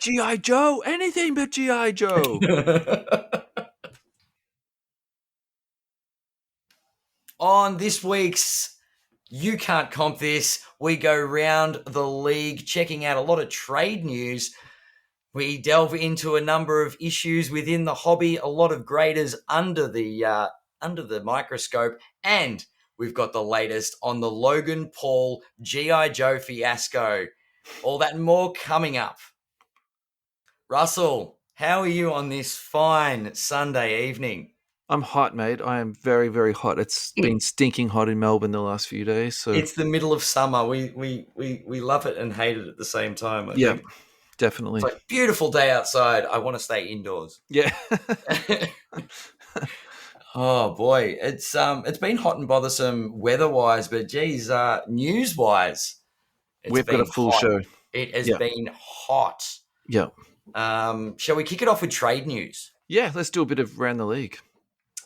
G.I. Joe, anything but G.I. Joe. On this week's You Can't Comp This, we go round the league checking out a lot of trade news. We delve into a number of issues within the hobby, a lot of graders under the microscope, and we've got the latest on the Logan Paul G.I. Joe fiasco. All that and more coming up. Russell, how are you on this fine Sunday evening? I'm hot, mate. I am very, very hot. It's been stinking hot in Melbourne the last few days. So It's the middle of summer. We love it and hate it at the same time. I yeah, think. definitely. It's like beautiful day outside. I want to stay indoors. Yeah. Oh boy, it's been hot and bothersome weather-wise, but geez, news-wise, We've got a full hot. show. It has Yeah. been hot. Yeah. Shall we kick it off with trade news? Yeah, let's do a bit of round the league.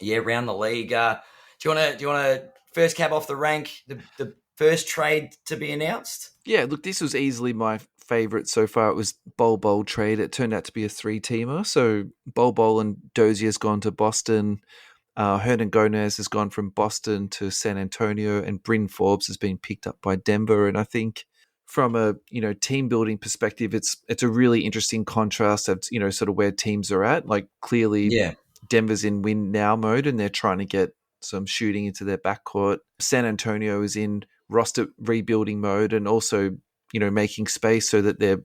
Yeah, around the league. Do you want to first cap off the rank? The first trade to be announced. Yeah, look, this was easily my favourite so far. It was Bol Bol trade. It turned out to be a 3-teamer. So Bol Bol and Dozier has gone to Boston. Hernan Gomez has gone from Boston to San Antonio, and Bryn Forbes has been picked up by Denver. And I think from a team building perspective, it's a really interesting contrast of sort of where teams are at. Like clearly, Denver's in win now mode, and they're trying to get some shooting into their backcourt. San Antonio is in roster rebuilding mode, and also making space so that their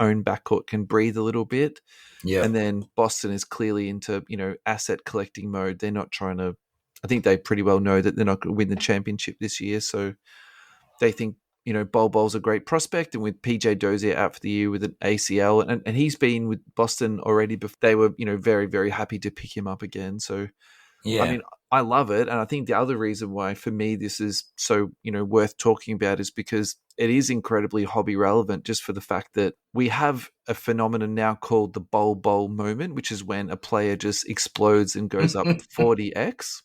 own backcourt can breathe a little bit. Yeah. And then Boston is clearly into, asset collecting mode. They're not trying to, I think they pretty well know that they're not going to win the championship this year. So they think, Bol Bol's a great prospect. And with PJ Dozier out for the year with an ACL, and he's been with Boston already before, they were, very, very happy to pick him up again. So, yeah. I mean, I love it. And I think the other reason why for me this is so, worth talking about is because it is incredibly hobby relevant, just for the fact that we have a phenomenon now called the Bol Bol moment, which is when a player just explodes and goes up 40x.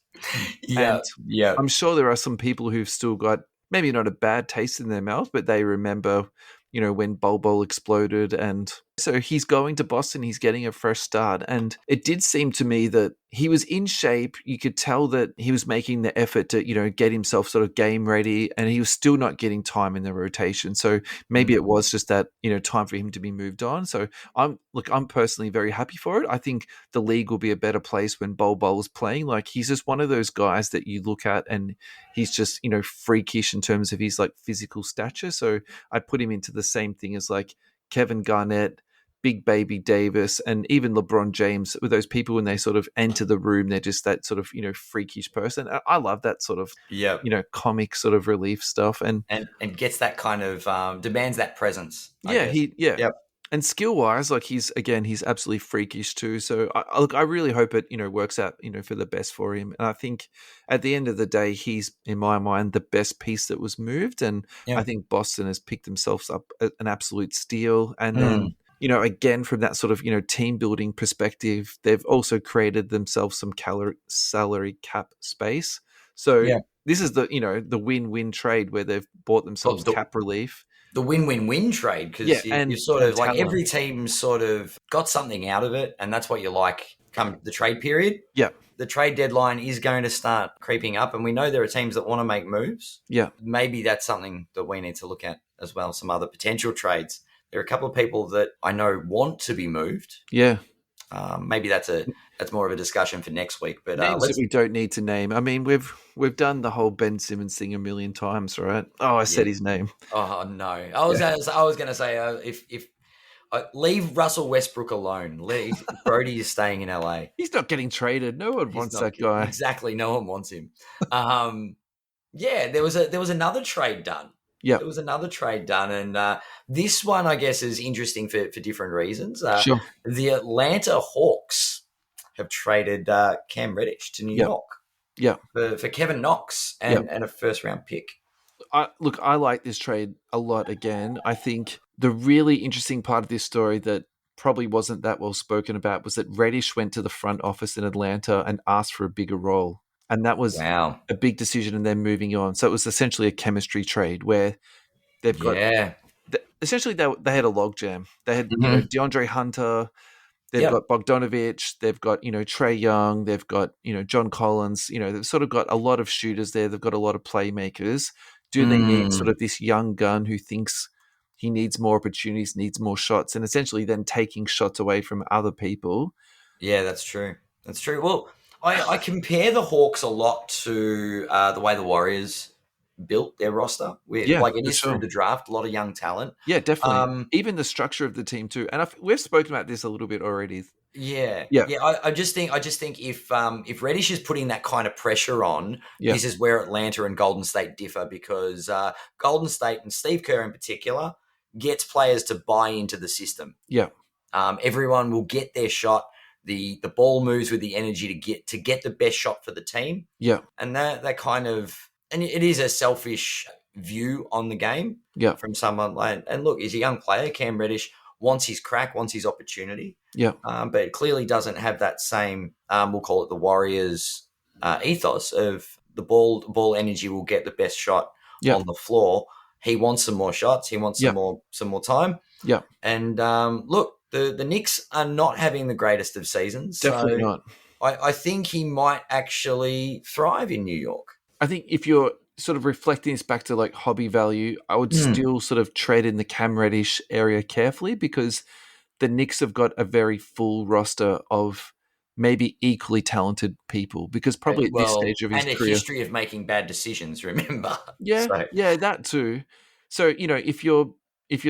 Yeah. I'm sure there are some people who've still got maybe not a bad taste in their mouth, but they remember, when Bol Bol exploded. And so he's going to Boston, he's getting a fresh start. And it did seem to me that he was in shape. You could tell that he was making the effort to, get himself sort of game ready, and he was still not getting time in the rotation. So maybe it was just that, time for him to be moved on. So I'm personally very happy for it. I think the league will be a better place when Bol Bol is playing. Like, he's just one of those guys that you look at and he's just, freakish in terms of his like physical stature. So I put him into the same thing as like Kevin Garnett, Big Baby Davis, and even LeBron James, with those people when they sort of enter the room, they're just that sort of, freakish person. I love that sort of, comic sort of relief stuff. And gets that kind of, demands that presence. Yep. And skill-wise, like he's absolutely freakish too. So I really hope it, works out, for the best for him. And I think at the end of the day, he's, in my mind, the best piece that was moved. And I think Boston has picked themselves up an absolute steal. And then, again, from that sort of, team building perspective, they've also created themselves some salary cap space. So this is the, the win-win trade where they've bought themselves cap relief. The win-win-win trade, because you sort of like every team sort of got something out of it, and that's what you like come the trade period. Yeah. The trade deadline is going to start creeping up, and we know there are teams that want to make moves. Yeah. Maybe that's something that we need to look at as well, some other potential trades. There are a couple of people that I know want to be moved. Yeah. Maybe that's more of a discussion for next week. But names that we don't need to name. I mean, we've done the whole Ben Simmons thing a million times, right? Oh, I said his name. Oh no, I was going to say if leave Russell Westbrook alone. Brody is staying in LA. He's not getting traded. No one wants that guy. Exactly, no one wants him. There was another trade done. Yeah, there was another trade done, and this one I guess is interesting for different reasons. Sure. The Atlanta Hawks have traded Cam Reddish to New York. Yeah, for Kevin Knox and a first round pick. I like this trade a lot. Again, I think the really interesting part of this story that probably wasn't that well spoken about was that Reddish went to the front office in Atlanta and asked for a bigger role. And that was a big decision, and then moving on. So it was essentially a chemistry trade where they've got essentially they had a logjam. They had, Mhm. DeAndre Hunter, they've Yep. got Bogdanovich, they've got, Trey Young, they've got, John Collins, they've sort of got a lot of shooters there. They've got a lot of playmakers. Do they need sort Mm. of this young gun who thinks he needs more opportunities, needs more shots, and essentially then taking shots away from other people? Yeah, that's true. That's true. Well, I compare the Hawks a lot to the way the Warriors built their roster. Yeah, Like it for is through sure. the draft, a lot of young talent. Yeah, definitely. Um, Even the structure of the team too. And we've spoken about this a little bit already. yeah, Yeah, yeah. I just think if Reddish is putting that kind of pressure on, yeah, this is where Atlanta and Golden State differ because Golden State and Steve Kerr in particular gets players to buy into the system. yeah, Everyone will get their shot. The ball moves with the energy to get the best shot for the team, yeah, and that kind of, and it is a selfish view on the game yeah, from someone like, and look, he's a young player. Cam Reddish wants his crack, wants his opportunity, yeah, but it clearly doesn't have that same, we'll call it the Warriors ethos of the ball energy will get the best shot yeah, on the floor. He wants some more shots. He wants some yeah, more time. yeah. And look, the Knicks are not having the greatest of seasons, Definitely so not. I think he might actually thrive in New York. I think if you're sort of reflecting this back to like hobby value, I would Mm. still sort of tread in the Cam Reddish area carefully because the Knicks have got a very full roster of maybe equally talented people. Because probably at this Well, stage of his and a career, history of making bad decisions. Remember, yeah, so yeah, that too. So, if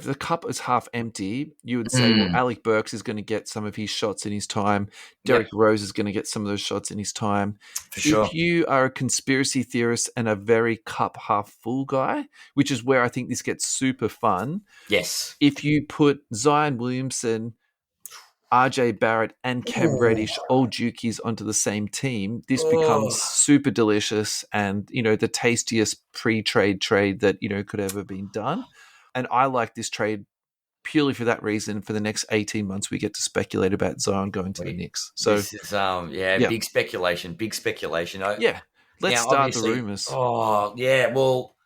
the cup is half empty, you would say, well, mm, Alec Burks is going to get some of his shots in his time. yep, Derrick Rose is going to get some of those shots in his time. for If sure. you are a conspiracy theorist and a very cup half full guy, which is where I think this gets super fun, Yes. if you put Zion Williamson, RJ Barrett, and Cam Ooh. Reddish, all Jukies, onto the same team, this becomes Oh, super delicious and, the tastiest pre-trade trade that, could ever been done. And I like this trade purely for that reason. For the next 18 months, we get to speculate about Zion going to the wait. Knicks. So, This is yeah, yeah, big speculation, big speculation. yeah, let's Now, start the obviously, rumors. oh yeah, well,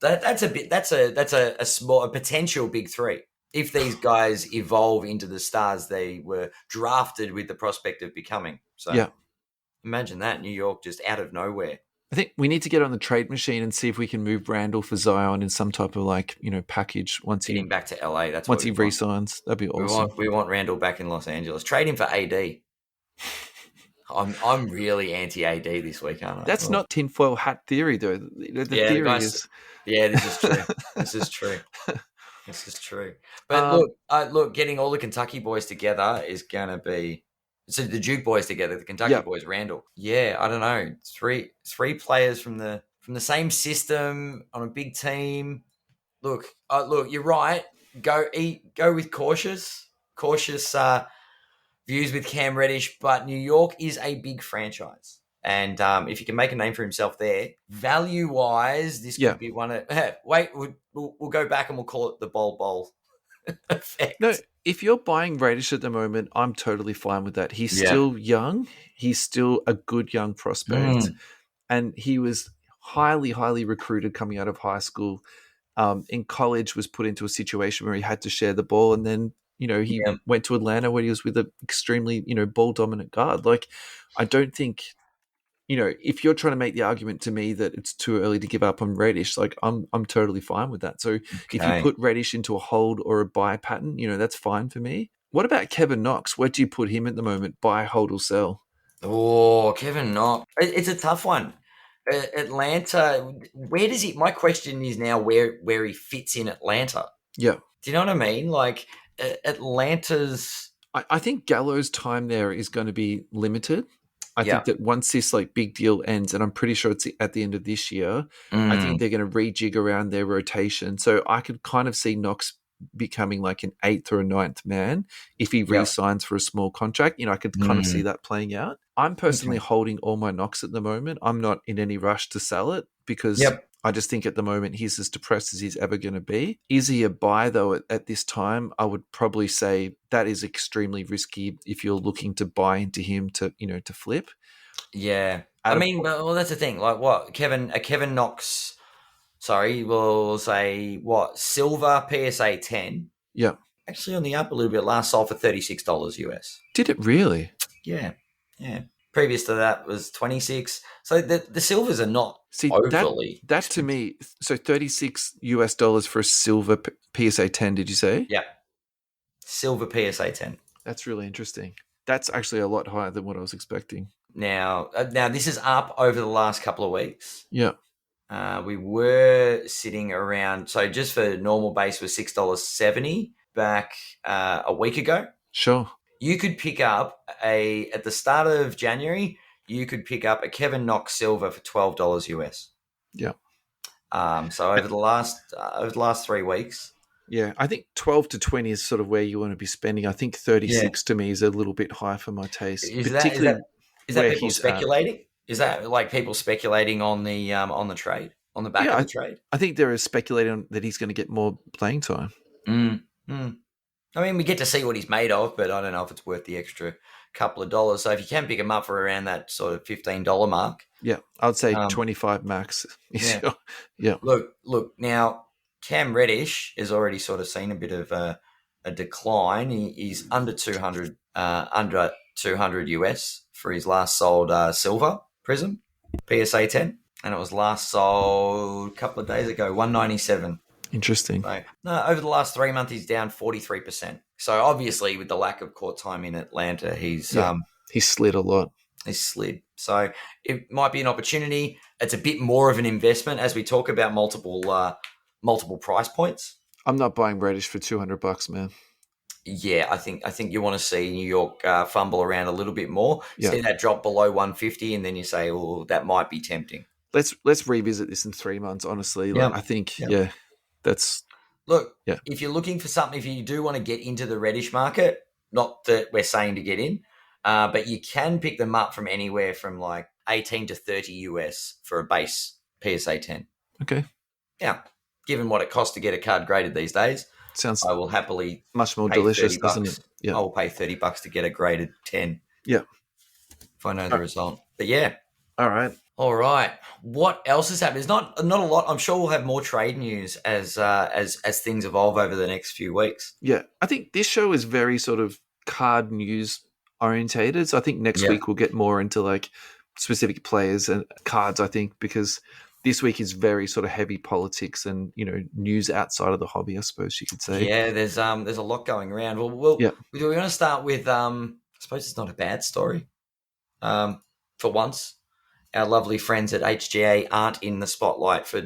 that's a bit. That's a small, a potential big three. If these guys evolve into the stars they were drafted with the prospect of becoming. So Yeah. imagine that, New York just out of nowhere. I think we need to get on the trade machine and see if we can move Randall for Zion in some type of package once Get he him back to LA. That's what once he we want. re-signs. That'd be We awesome. want we want Randall back in Los Angeles. Trade him for AD. I'm really anti AD this week, aren't I? That's Oh. not tinfoil hat theory, though. The Yeah, the theory guys. is, Yeah, this is true. This is true. This is true. But um, look, getting all the Kentucky boys together is gonna be, so the Duke boys together, the Kentucky yeah, boys, Randall. Yeah, I don't know. Three players from the same system on a big team. Look, you're right. Go with cautious views with Cam Reddish, but New York is a big franchise. And if you can make a name for himself there, value wise, this yeah. could be one of. Wait, we'll go back and we'll call it the Bol Bol No, effect. if you're buying Reddish at the moment, I'm totally fine with that. He's Yeah. still young. He's still a good young prospect, Mm, and he was highly, highly recruited coming out of high school. In college, was put into a situation where he had to share the ball, and then he yeah. went to Atlanta where he was with an extremely ball dominant guard. Like, I don't think if you're trying to make the argument to me that it's too early to give up on Reddish, like I'm totally fine with that. So if you Okay. put Reddish into a hold or a buy pattern, that's fine for me. What about Kevin Knox? Where do you put him at the moment? Buy, hold, or sell? Oh, Kevin Knox. It's a tough one. Atlanta. Where does he? My question is now where he fits in Atlanta. Yeah. Do you know what I mean? Like Atlanta's. I think Gallo's time there is going to be limited. I Yeah. think that once this big deal ends, and I'm pretty sure it's at the end of this year, I think Mm, they're going to rejig around their rotation. So I could kind of see Knox becoming like an eighth or a ninth man if he yeah. re-signs for a small contract. I could kind of see Mm, that playing out. I'm personally okay. holding all my Knox at the moment. I'm not in any rush to sell it because Yep. I just think at the moment he's as depressed as he's ever going to be. Is he a buy though at this time? I would probably say that is extremely risky if you're looking to buy into him to flip. Yeah. I At a mean, well, that's the thing. Like, what Kevin Knox? Sorry, we'll say what? Silver PSA 10. Yeah. Actually on the up a little bit. Last sold for $36 US. Did it really? Yeah. Yeah. Previous to that was 26. So the silvers are not See, overly that to expensive. me, so $36 for a silver PSA 10, did you say? Yeah. Silver PSA 10. That's really interesting. That's actually a lot higher than what I was expecting. Now this is up over the last couple of weeks. Yeah. We were sitting around, so just for normal base was $6.70 back a week ago. Sure. You could pick up at the start of January, you could pick up a Kevin Knox silver for $12 US. Yeah. So over the last 3 weeks. Yeah, I think 12 to 20 is sort of where you want to be spending. I think Yeah. 36 to me is a little bit high for my taste, Is that is particularly that is that where people he's at. speculating? Is that like people speculating on the trade, on the back Yeah, of the trade? I think there is speculating that he's going to get more playing time. Mm, mm. I mean, we get to see what he's made of, but I don't know if it's worth the extra couple of dollars. So if you can pick him up for around that sort of $15 mark, Yeah, I'd say um, 25 max. yeah. Yeah. Look. Now Cam Reddish has already sort of seen a bit of a decline. He's under 200 US for his last sold silver prism PSA 10, and it was last sold a couple of days ago, 197. Interesting. So no, over the last 3 months, he's down 43%. So obviously, with the lack of court time in Atlanta, he's He slid a lot. he's slid. So it might be an opportunity. It's a bit more of an investment as we talk about multiple price points. I'm not buying Reddish for $200, man. Yeah, I think you want to see New York fumble around a little bit more. Yeah. See that drop below 150, and then you say, "Oh, that might be tempting." Let's revisit this in 3 months. Honestly, Yeah, I think yeah. that's Look, yeah. if you're looking for something, if you do want to get into the Reddish market, not that we're saying to get in, but you can pick them up from anywhere from like 18 to 30 US for a base PSA 10. Okay. Yeah, given what it costs to get a card graded these days, Sounds I will happily much more pay delicious, 30 doesn't bucks. it? Yeah. I will pay $30 to get a graded 10 Yeah. if I know the result. But yeah. All right. All right. What else has happened? There's not a lot. I'm sure we'll have more trade news as things evolve over the next few weeks. Yeah. I think this show is very sort of card news orientated. So I think next Yeah. week we'll get more into like specific players and cards, I think, because this week is very sort of heavy politics and, news outside of the hobby, I suppose you could say. Yeah, there's a lot going around. Well, Yeah. we're going to start with I suppose it's not a bad story. For once, our lovely friends at HGA aren't in the spotlight for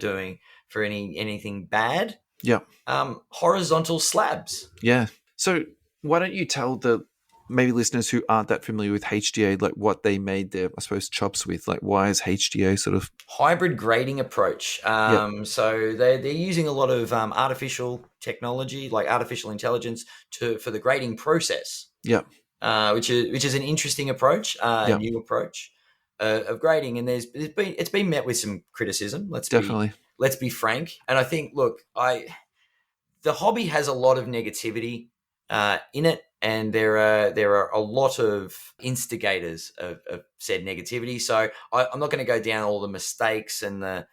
anything bad. Yeah. Horizontal slabs. Yeah. So why don't you tell the maybe listeners who aren't that familiar with HGA, like what they made their, I suppose, chops with? Like, why is HGA sort of hybrid grading approach? So they're using a lot of artificial technology, like artificial intelligence, for the grading process. Yeah. Which is an interesting approach, a new approach of grading, and it's been met with some criticism. Let's be frank, and I think the hobby has a lot of negativity in it, and there are a lot of instigators of said negativity. So I'm not going to go down all the mistakes and the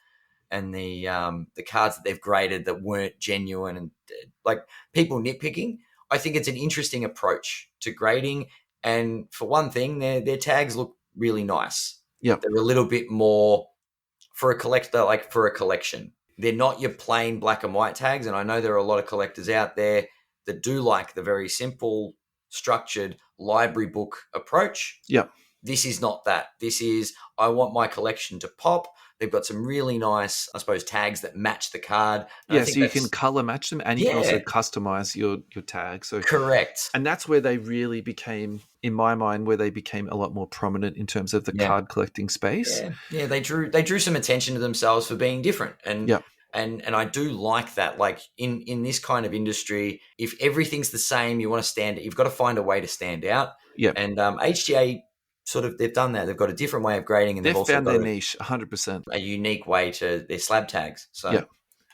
cards that they've graded that weren't genuine and like people nitpicking. I think it's an interesting approach to grading, and for one thing, their tags look really nice. Yeah, they're a little bit more for a collector, like for a collection. They're not your plain black and white tags, and I know there are a lot of collectors out there that do like the very simple, structured library book approach. Yeah, this is not that. This is, I want my collection to pop. They've got some really nice, I suppose, tags that match the card. And so you can color match them, and you can also customize your tag. So correct. And that's where they really became, in my mind, where they became a lot more prominent in terms of the card collecting space. Yeah, they drew some attention to themselves for being different. And I do like that. Like in this kind of industry, if everything's the same, you want to stand, you've got to find a way to stand out. Yeah. And HGA sort of, they've done that. They've got a different way of grading, and they've also found got their niche 100%. a unique way to their slab tags. So,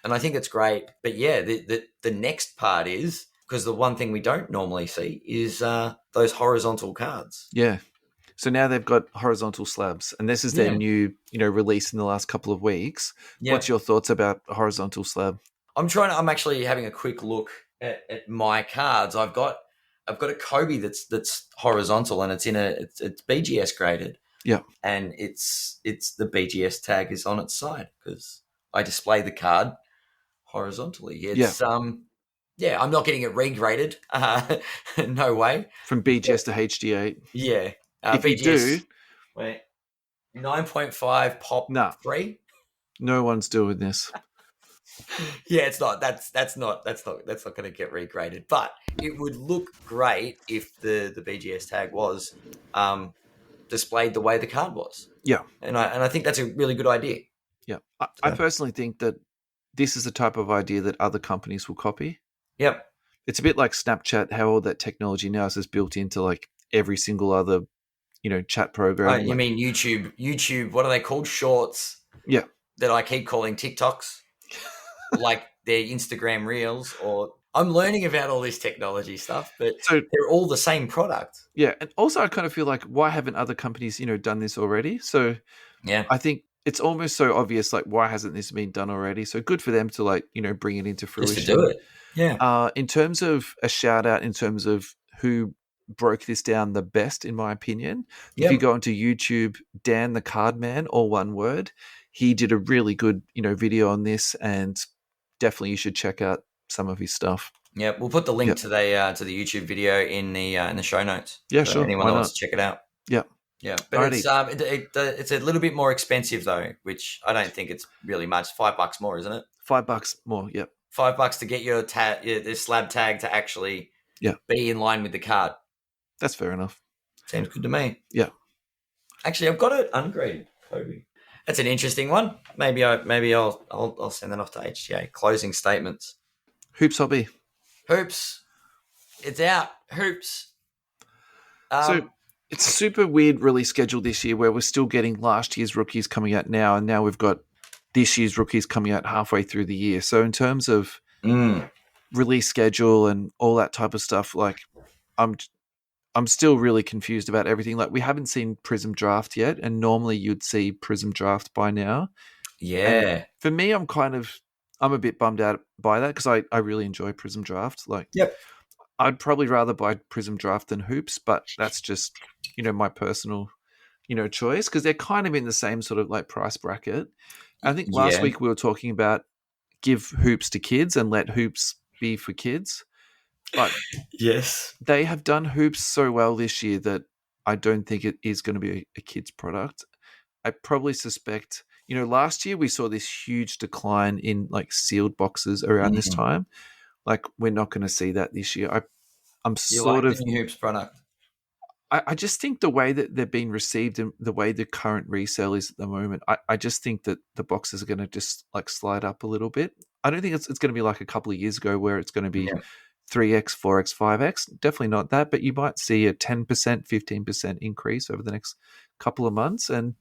and I think it's great. But yeah, the next part is, because the one thing we don't normally see is those horizontal cards. Yeah. So now they've got horizontal slabs, and this is their Yeah. new, release in the last couple of weeks. What's Yeah. your thoughts about a horizontal slab? I'm actually having a quick look at my cards. I've got a Kobe that's horizontal, and it's BGS graded, Yeah, and it's the BGS tag is on its side because I display the card horizontally. yeah. Yeah, I'm not getting it regraded. No way. From BGS to HGA. Yeah, If you do, BGS. Wait, 9.5 pop nah, 3. no one's doing this. Yeah, it's not. That's not going to get regraded. But it would look great if the BGS tag was displayed the way the card was. Yeah, And I think that's a really good idea. yeah. I personally think that this is the type of idea that other companies will copy. Yep. It's a bit like Snapchat, how all that technology now is built into like every single other, chat program. You mean YouTube? YouTube. What are they called? Shorts. Yeah. That I keep calling TikToks, like their Instagram Reels. Or I'm learning about all this technology stuff, but So they're all the same product. yeah, and also I kind of feel like why haven't other companies, done this already? So Yeah. I think it's almost so obvious, like why hasn't this been done already? So good for them to like, bring it into Just fruition. to do it. Yeah. In terms of a shout out, in terms of who broke this down the best, in my opinion, if you Yep. go onto YouTube, Dan the Card Man, all one word, he did a really good, video on this, and definitely you should check out some of his stuff. Yeah, we'll put the link Yep. to the YouTube video in the show notes. Yeah, for sure. anyone Why that wants not? to check it out. Yeah. Yeah, but Alrighty. it's a little bit more expensive though, which I don't think it's really much. $5 more, isn't it? $5 more. Yep. $5 to get your the slab tag to actually Yeah. be in line with the card. That's fair enough. Seems good to me. Yeah. Actually, I've got it ungraded Kobe. That's an interesting one. Maybe I'll send that off to HGA. Closing statements. Hoops hobby. Hoops. It's out. Hoops. So it's super weird release schedule this year where we're still getting last year's rookies coming out now, and now we've got this year's rookies coming out halfway through the year. So in terms of release schedule and all that type of stuff, like I'm still really confused about everything. Like we haven't seen Prism Draft yet, and normally you'd see Prism Draft by now. Yeah. And for me, I'm a bit bummed out by that because I really enjoy Prism Draft. Like, Yep. I'd probably rather buy Prism Draft than Hoops, but that's just, my personal, choice because they're kind of in the same sort of like price bracket. I think last week we were talking about give Hoops to kids and let Hoops be for kids. But yes, they have done Hoops so well this year that I don't think it is going to be a kid's product. I probably suspect, last year we saw this huge decline in like sealed boxes around this time. Like we're not going to see that this year. I'm sort of the new Hoops product. I just think the way that they're being received and the way the current resale is at the moment, I just think that the boxes are going to just like slide up a little bit. I don't think it's going to be like a couple of years ago where it's going to be 3x, 4x, 5x. Definitely not that, but you might see a 10%, 15% increase over the next couple of months. And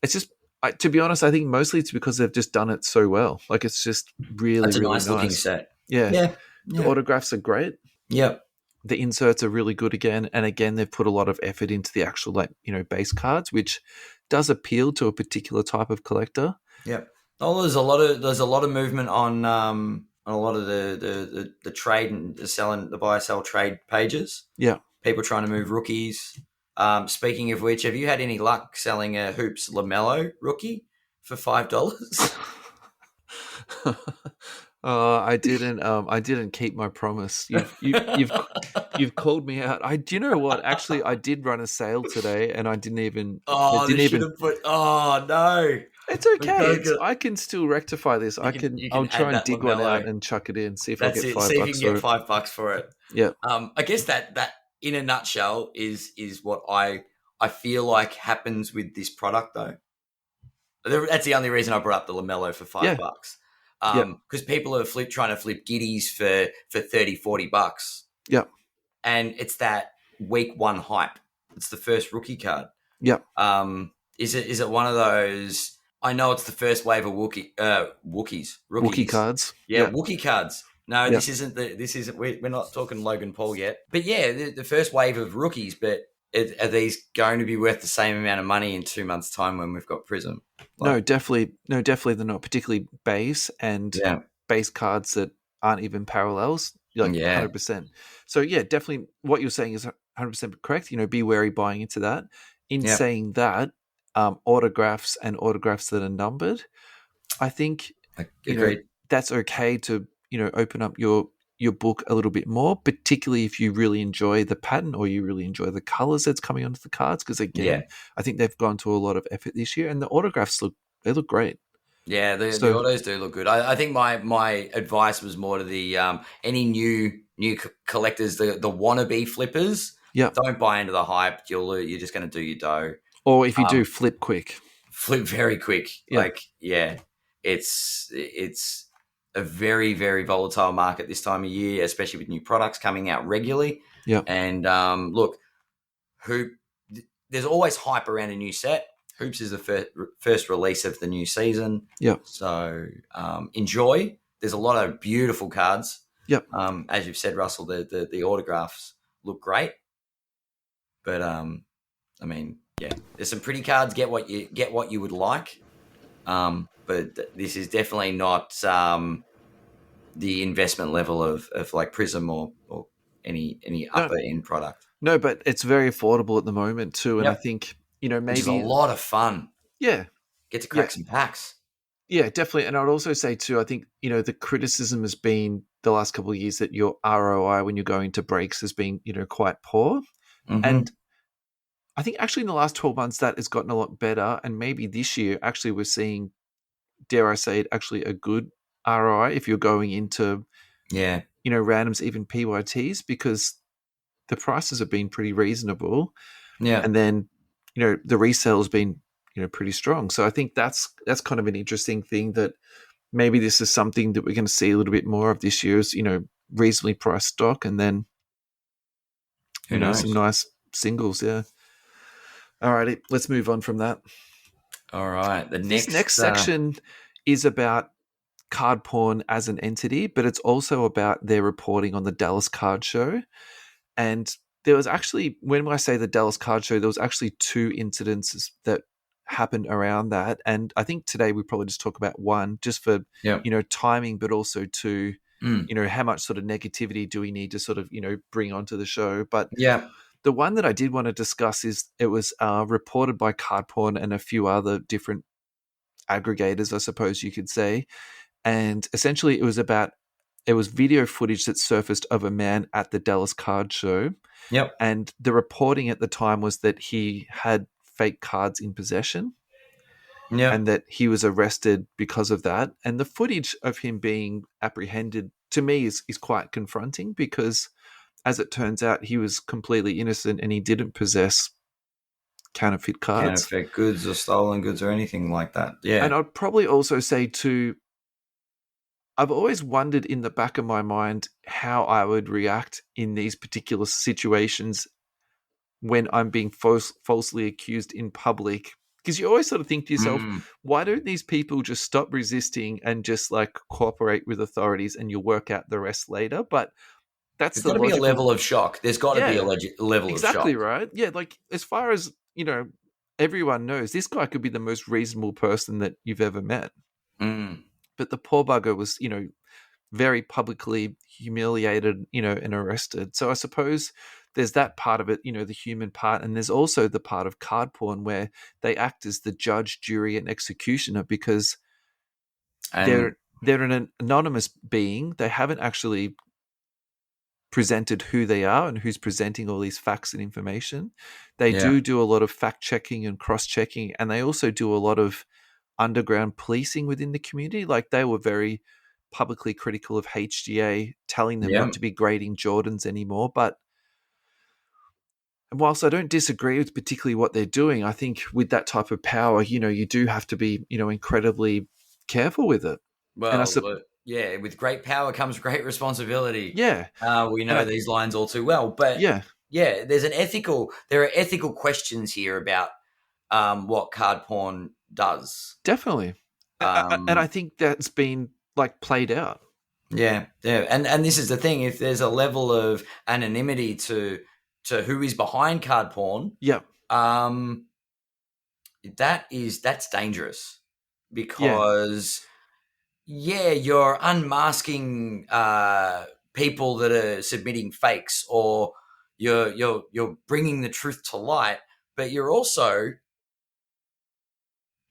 it's just, to be honest, I think mostly it's because they've just done it so well. Like it's just really, That's a really nice looking set. Yeah. The autographs are great. Yep. The inserts are really good again. And again, they've put a lot of effort into the actual base cards, which does appeal to a particular type of collector. Yep. Oh, there's a lot of movement on a lot of the trade and the buy sell trade pages. Yeah. People trying to move rookies. Speaking of which, have you had any luck selling a Hoops LaMelo rookie for $5? I didn't keep my promise. You've called me out. Do you know what? Actually, I did run a sale today, and I didn't even. Oh, oh no! It's okay. I can still rectify this. I'll try and dig one out and chuck it in. See if I get $5. See if you can get $5 for it. Yeah. I guess that in a nutshell is what I feel like happens with this product though. That's the only reason I brought up the LaMelo for $5. Because people are trying to flip giddies for $30-$40. Yeah. And it's that week one hype. It's the first rookie card. Yeah. Is it one of those? I know it's the first wave of rookies. Wookie cards. Yeah, Wookie cards. No, this isn't. We're not talking Logan Paul yet. But yeah, the first wave of rookies. But Are these going to be worth the same amount of money in 2 months' time when we've got Prism? No, Like, definitely, no, definitely they're not. Particularly base and yeah, base cards that aren't even parallels, like yeah, 100%. So yeah, definitely what you're saying is 100% correct. Be wary buying into that. In yeah. saying that, autographs and autographs that are numbered, I think you know Agreed. that's okay to open up your book a little bit more, particularly if you really enjoy the pattern or you really enjoy the colors that's coming onto the cards. Because Yeah, again, I think they've gone to a lot of effort this year, and the autographs look great. yeah. The So autos do look good. I think my advice was more to the any new collectors, the wannabe flippers. yeah, Don't buy into the hype. You're just going to do your dough. or if you do, Um, flip quick. Flip very quick. Yeah, Yeah, it's a very very volatile market this time of year, especially with new products coming out regularly. yeah, And look, hoop. There's always hype around a new set. Hoops is the first release of the new season, yeah, so enjoy. There's a lot of beautiful cards. yeah. As you've said, Russell, the autographs look great, but I mean, yeah, there's some pretty cards. Get what you would like. But this is definitely not the investment level of like Prism or any No, upper end product. no, but it's very affordable at the moment too, and I Yep, think which is a maybe lot of fun. yeah, Get to yeah, crack some packs. yeah, definitely. And I'd also say too, I think the criticism has been the last couple of years that your ROI when you're going to breaks has been quite poor, Mm-hmm. and I think actually in the last 12 months that has gotten a lot better, and maybe this year actually we're seeing, dare I say it, actually a good ROI if you're going into Yeah, randoms, even PYTs, because the prices have been pretty reasonable, yeah. and then the resale has been pretty strong. So I think that's kind of an interesting thing, that maybe this is something that we're going to see a little bit more of this year, is reasonably priced stock, and then Who some knows? nice singles. Yeah. All righty, let's move on from that. All right. The This next. next section is about card porn as an entity, but it's also about their reporting on the Dallas Card Show. And there was actually, when I say the Dallas Card Show, there was actually two incidences that happened around that. And I think today we probably just talk about one, just for Yep. timing, but also to Mm, how much sort of negativity do we need to sort of bring onto the show. But yeah. the one that I did want to discuss is, it was reported by Card Porn and a few other different aggregators, I suppose you could say. And essentially it was video footage that surfaced of a man at the Dallas Card Show, Yep. and the reporting at the time was that he had fake cards in possession, and Yep. that he was arrested because of that. And the footage of him being apprehended, to me, is quite confronting, because as it turns out, he was completely innocent and he didn't possess counterfeit cards. Counterfeit goods or stolen goods or anything like that. And Yeah. I'd probably also say too, I've always wondered in the back of my mind how I would react in these particular situations when I'm being falsely accused in public. Because you always sort of think to yourself, Mm. why don't these people just stop resisting and just like cooperate with authorities, and you'll work out the rest later? But that's There's the got to be a logical. level of shock. There's got to be a Yeah, level of exactly shock. right. Yeah, like as far as, everyone knows, this guy could be the most reasonable person that you've ever met. Mm. But the poor bugger was, very publicly humiliated, and arrested. So I suppose there's that part of it, the human part, and there's also the part of card porn where they act as the judge, jury, and executioner, because And they're an anonymous being. They haven't actually presented who they are and who's presenting all these facts and information. They yeah, do a lot of fact checking and cross checking, and they also do a lot of underground policing within the community. Like, they were very publicly critical of HGA, telling them yeah. not to be grading Jordans anymore. But whilst I don't disagree with particularly what they're doing, I think with that type of power, you do have to be, incredibly careful with it. And Well, yeah. With great power comes great responsibility. yeah, We and know these lines all too well. But yeah, yeah, there are ethical questions here about what card porn does. definitely. And I Um, think that's been like played out. yeah, yeah, and this is the thing. If there's a level of anonymity to who is behind card porn, Yeah. that's dangerous Yeah. because you're unmasking people that are submitting fakes, or you're bringing the truth to light, but you're also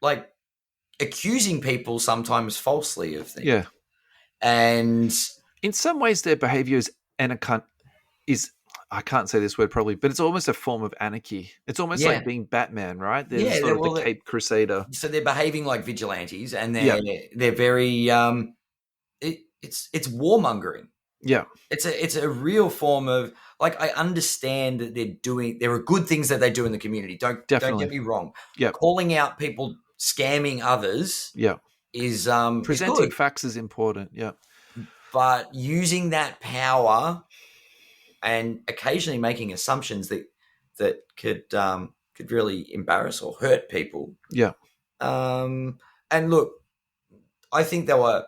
like accusing people sometimes falsely of things. Yeah. And In some ways, their behavior is I can't say this word probably, but it's almost a form of anarchy. It's almost like yeah, being Batman, right? They're yeah, sort of the well, Cape Crusader. so they're behaving like vigilantes, and Yeah. they're very it's warmongering. Yeah. It's a real form of, like, I understand that there are good things that they do in the community. Don't Definitely. get me wrong. Yeah. Calling out people scamming others Yeah. is Presenting good, facts is important. Yeah. but using that power and occasionally making assumptions that could really embarrass or hurt people. Yeah. And look, I think they were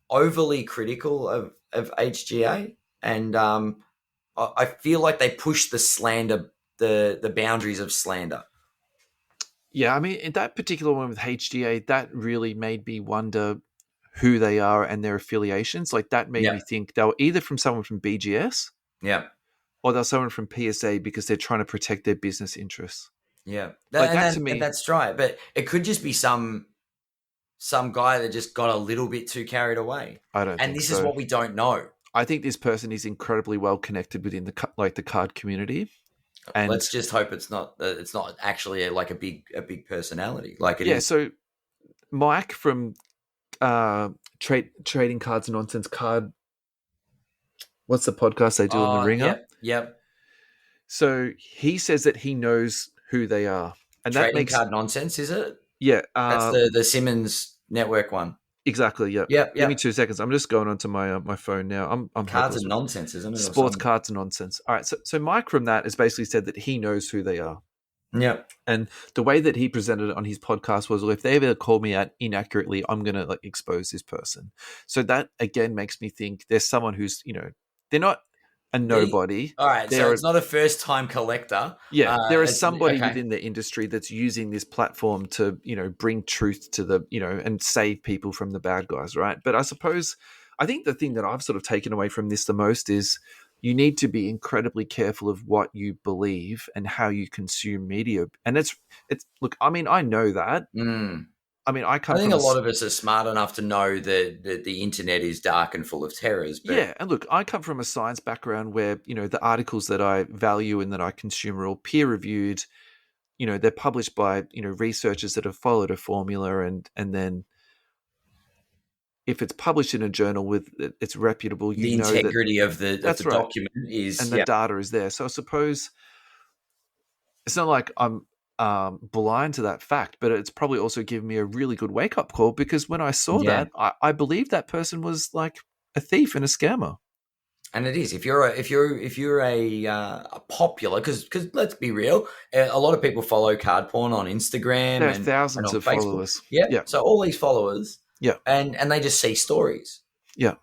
overly critical of HGA, and I feel like they pushed the boundaries of slander. Yeah. I mean, in that particular one with HGA, that really made me wonder who they are and their affiliations. Like that made Yeah, me think they were either from someone from BGS yeah, or they're someone from PSA because they're trying to protect their business interests. yeah. Like And that that, to and me, that's right. But it could just be some guy that just got a little bit too carried away. I don't And think this is so. what we don't know. I think this person is incredibly well connected within the card community, and Let's just hope it's not actually a big personality like it yeah. is. So Mike from trading cards nonsense card. What's the podcast they do on the Oh, Ringer? yep. So he says that he knows who they are, and that Trading makes card nonsense, is it? yeah. That's the Simmons network one. Exactly. Yep. Give me Yep. 2 seconds. I'm just going onto my phone now. I'm Cards hopeless and with nonsense, isn't it, or sports something? cards nonsense. All right. So Mike from that has basically said that he knows who they are. Yep. And the way that he presented it on his podcast was, well, if they ever call me out inaccurately, I'm going to expose this person. So that again makes me think there's someone who's, they're not a nobody. All right, so They're it's not a first-time collector. yeah, there is It's somebody okay. within the industry that's using this platform to, bring truth to the, and save people from the bad guys, right? But I think the thing that I've sort of taken away from this the most is you need to be incredibly careful of what you believe and how you consume media. And it's look, I mean, I know that. Mm. I mean, I I come think from a lot of us are smart enough to know that the internet is dark and full of terrors, but yeah, and look, I come from a science background where, the articles that I value and that I consume are all peer reviewed. They're published by, researchers that have followed a formula and then if it's published in a journal with it's reputable, the that integrity of the that's right. document is, And the data is there. So I suppose it's not like I'm blind to that fact, but it's probably also given me a really good wake up call because when I saw yeah. that, I believed that person was like a thief and a scammer. And it is, if you're a popular, because let's be real, a lot of people follow card porn on There Instagram are and thousands on of Facebook. followers. Yeah, Yeah, so all these followers, yeah, and they just see stories. yeah,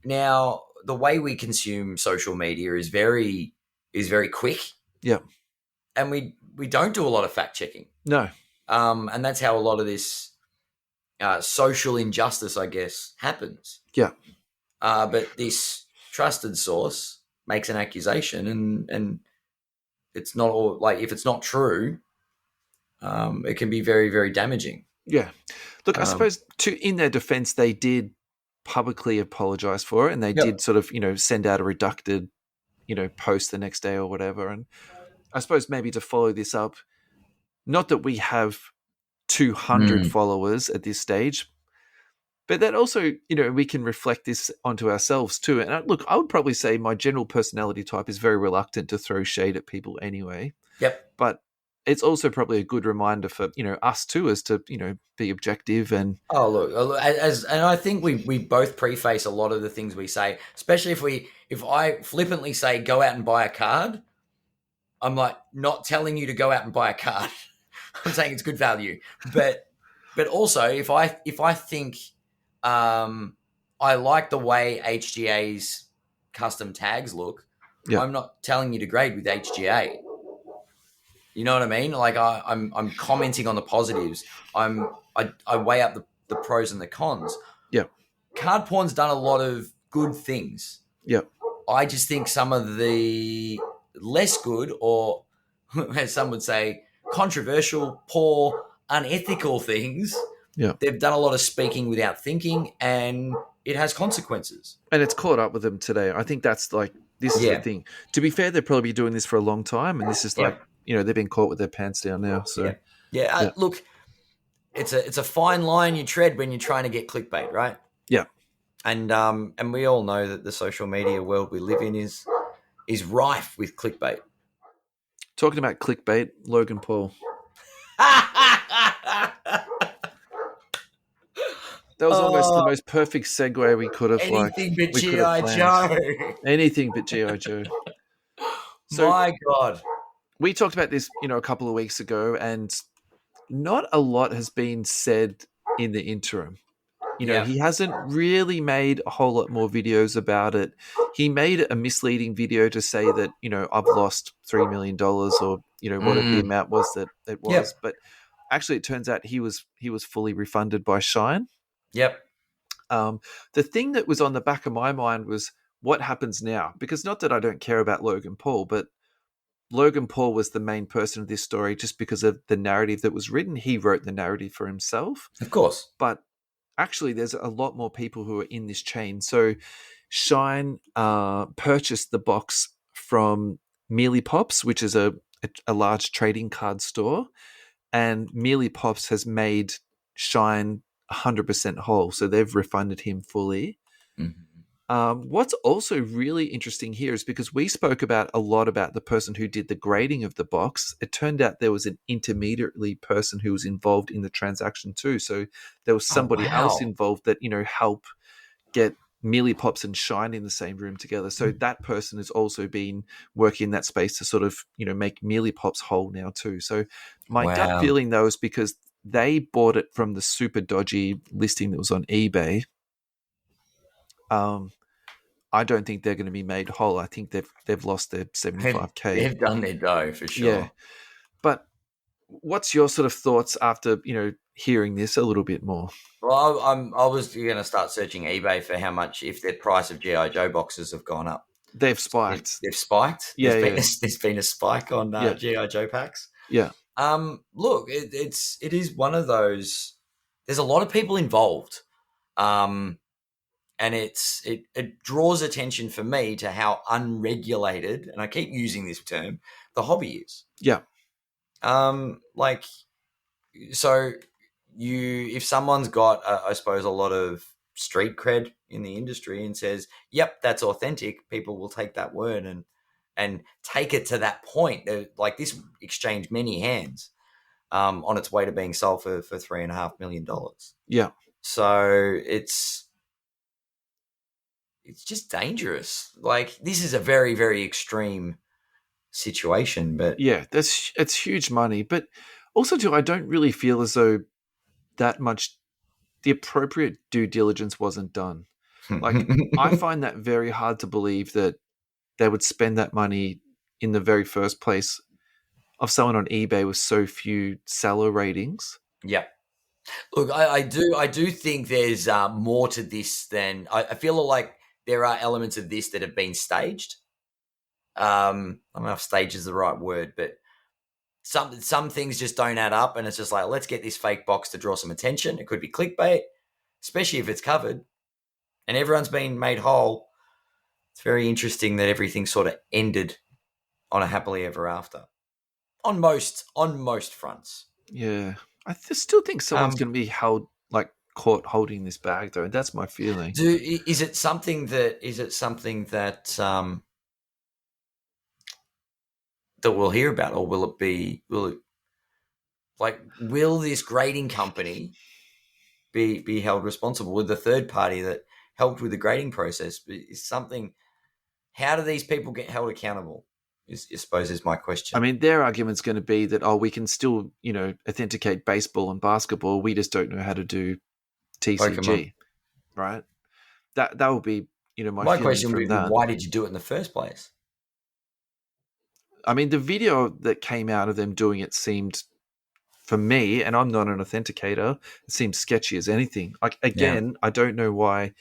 Now, the way we consume social media is very quick, yeah. and we don't do a lot of fact checking. No, And that's how a lot of this social injustice, I guess, happens. yeah. But this trusted source makes an accusation, and it's not all, like, if it's not true, it can be very, very damaging. Yeah. Look, I Um, suppose in their defense, they did publicly apologize for it and they yep. did sort of, send out a reducted, post the next day or whatever. And I suppose maybe to follow this up, not that we have 200 Mm. followers at this stage, but that also, we can reflect this onto ourselves too. And look, I would probably say my general personality type is very reluctant to throw shade at people anyway. Yep. But it's also probably a good reminder for us too, as to be objective and Oh, look, and I think we both preface a lot of the things we say, especially if I flippantly say go out and buy a card. I'm like not telling you to go out and buy a card. I'm saying it's good value, but also if I think I like the way HGA's custom tags look, Yeah. I'm not telling you to grade with HGA. You know what I mean? Like I'm commenting on the positives. I weigh up the pros and the cons. Yeah. Card porn's done a lot of good things. Yeah. I just think some of the less good, or as some would say, controversial, poor, unethical things, Yeah. they've done a lot of speaking without thinking, and it has consequences. And it's caught up with them today. I think that's like, this is the Yeah. thing. To be fair, they'll probably be doing this for a long time, and this is like, Yep. they've been caught with their pants down now. So Yeah. Yeah. yeah. Look, it's a fine line you tread when you're trying to get clickbait, right? Yeah. And we all know that the social media world we live in is rife with clickbait. Talking about clickbait, Logan Paul. That was almost the most perfect segue we could have Anything but planned. G.I. Joe. Anything but G.I. Joe. So My God. we talked about this, a couple of weeks ago, and not a lot has been said in the interim. Yeah. He hasn't really made a whole lot more videos about it. He made a misleading video to say that, I've lost $3 million, or, whatever the amount was that it was. Yep. But actually, it turns out he was fully refunded by Shine. Yep. The thing that was on the back of my mind was what happens now, because not that I don't care about Logan Paul, but Logan Paul was the main person of this story just because of the narrative that was written. He wrote the narrative for himself. Of course. But actually, there's a lot more people who are in this chain. So Shine purchased the box from Mealy Pops, which is a large trading card store. And Mealy Pops has made Shine 100% whole. So they've refunded him fully. Mm-hmm. What's also really interesting here is because we spoke a lot about the person who did the grading of the box. It turned out there was an intermediary person who was involved in the transaction too. So there was somebody else involved that, help get Mealy Pops and Shine in the same room together. So that person has also been working in that space to sort of, make Mealy Pops whole now too. So my gut feeling though is because they bought it from the super dodgy listing that was on eBay. I don't think they're going to be made whole. I think they've lost their 75K. They've done their dough for sure. Yeah. But what's your sort of thoughts after, hearing this a little bit more? Well, I was going to start searching eBay for how much, if the price of G.I. Joe boxes have gone up. They've spiked. They've spiked. Yeah, there's been a spike on G.I. Joe packs. Yeah. Look, it is one of those. There's a lot of people involved. And it draws attention for me to how unregulated, and I keep using this term, the hobby is. Yeah. If someone's got, I suppose, a lot of street cred in the industry and says, "Yep, that's authentic," people will take that word and take it to that point. Like, this exchanged many hands on its way to being sold for $3.5 million. Yeah. So it's just dangerous. Like, this is a very, very extreme situation, but yeah, it's huge money. But also too, I don't really feel as though that much the appropriate due diligence wasn't done. Like, I find that very hard to believe that they would spend that money in the very first place of someone on eBay with so few seller ratings. Yeah. Look, I do think there's more to this than I feel like there are elements of this that have been staged. I don't know if stage is the right word, but some things just don't add up, and it's just like, let's get this fake box to draw some attention. It could be clickbait, especially if it's covered, and everyone's been made whole. It's very interesting that everything sort of ended on a happily ever after on most fronts. Yeah, I still think someone's going to be held, like, caught holding this bag, though, and that's my feeling. Is it something that that we'll hear about, or will this grading company be held responsible with the third party that helped with the grading process? How do these people get held accountable? I suppose is my question. I mean, their argument's going to be that, we can still, authenticate baseball and basketball. We just don't know how to do TCG, Pokemon. Right? That will be, my question would be, that. why did you do it in the first place? I mean, the video that came out of them doing it seemed, for me, and I'm not an authenticator, it seems sketchy as anything. Like, Yeah. again, I don't know why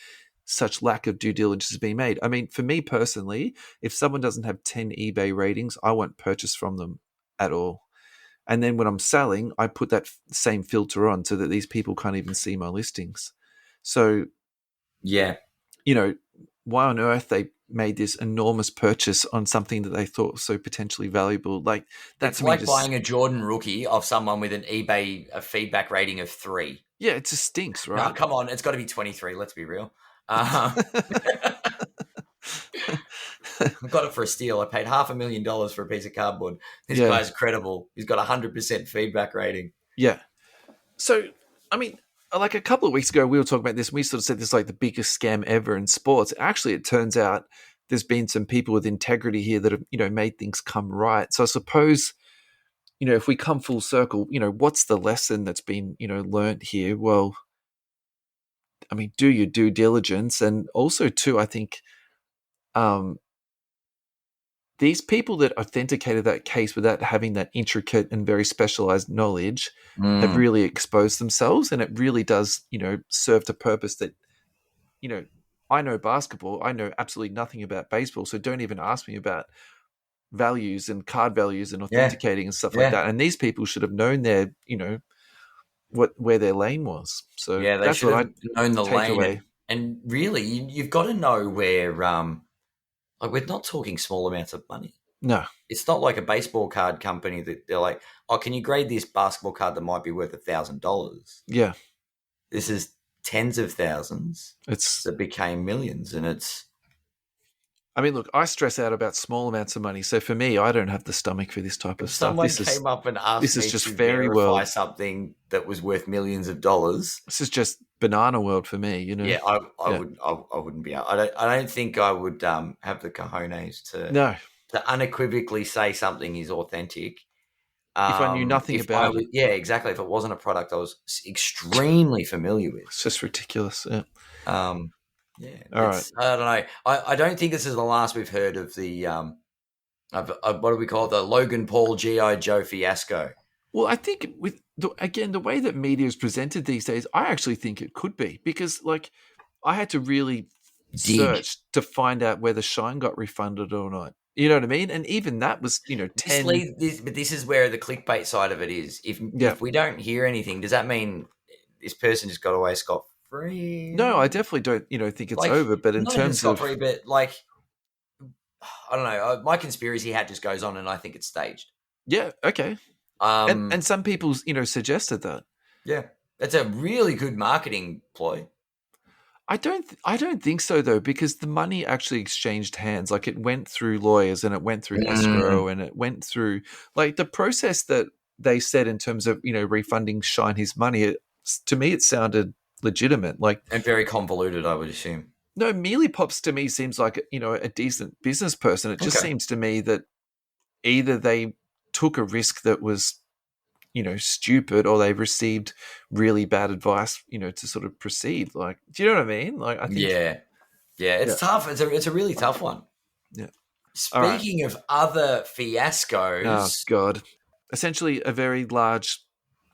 such lack of due diligence is being made. I mean, for me personally, if someone doesn't have 10 eBay ratings, I won't purchase from them at all. And then when I'm selling, I put that same filter on so that these people can't even see my listings. So, Yeah. you know, why on earth they made this enormous purchase on something that they thought was so potentially valuable? Like, that It's to me like just, buying a Jordan rookie of someone with an eBay feedback rating of 3. yeah, it just stinks, No, right? come on. It's got to be 23. Let's be real. I got it for a steal. I paid $500,000 for a piece of cardboard. This Yeah, guy's credible. He's got 100% feedback rating. yeah. So, I mean, like a couple of weeks ago, we were talking about this. And we sort of said this is like the biggest scam ever in sports. Actually, it turns out there's been some people with integrity here that have, made things come right. So I suppose, if we come full circle, what's the lesson that's been, learned here? Well, I mean, do your due diligence, and also too, I think, um, these people that authenticated that case without having that intricate and very specialized knowledge have Mm, really exposed themselves, and it really does, serve the purpose that, you know, I know basketball, I know absolutely nothing about baseball, so don't even ask me about values and card values and yeah. authenticating and stuff like Yeah. that. And these people should have known their, where their lane was. So Yeah. They that's should what have I known the take lane. away. And really, you've got to know where, like, we're not talking small amounts of money. No, It's not like a baseball card company that they're like, oh, can you grade this basketball card that might be worth $1,000? yeah, This is tens of thousands it's. that became millions, and it's I mean, look, I stress out about small amounts of money, so for me, I don't have the stomach for this type of if stuff. someone This is came up and asked this is me just to fairy verify world. something that was worth millions of dollars, This is just banana world for me. yeah, Yeah, I wouldn't be able. I don't think I would have the cojones no. to unequivocally say something is authentic. If I knew nothing If I about was, it, yeah, exactly. If it wasn't a product I was extremely familiar with. it's just ridiculous. Yeah. Yeah, All right. I don't know. I don't think this is the last we've heard of the of what do we call it? The Logan Paul GI Joe fiasco. Well, I think with again the way that media is presented these days, I actually think it could be because like I had to really Dig. search to find out whether Shine got refunded or not. You know what I mean? And even that was 10. But this is where the clickbait side of it is. Yeah. If we don't hear anything, does that mean this person just got away scot No, I free? definitely don't think it's Like, over. But in not even terms scot of free, but like, I don't know. My conspiracy hat just goes on, and I think it's staged. yeah, okay, and Um, some people suggested that. yeah, that's a really good marketing ploy. I don't think so though, because the money actually exchanged hands. Like it went through lawyers and it went through Mm, escrow and it went through like the process that they said in terms of refunding Shine his money. To me, it sounded legitimate. Like and very convoluted, I would assume. no, Mealy Pops to me seems like a decent business person. It just Okay. seems to me that either they took a risk that was stupid, or they've received really bad advice, to sort of proceed. Like, do you know what I mean? Like, I think, Yeah. Yeah, yeah, it's tough. It's a really tough one. yeah. All right. Speaking of other Oh fiascos, God. Essentially, a very large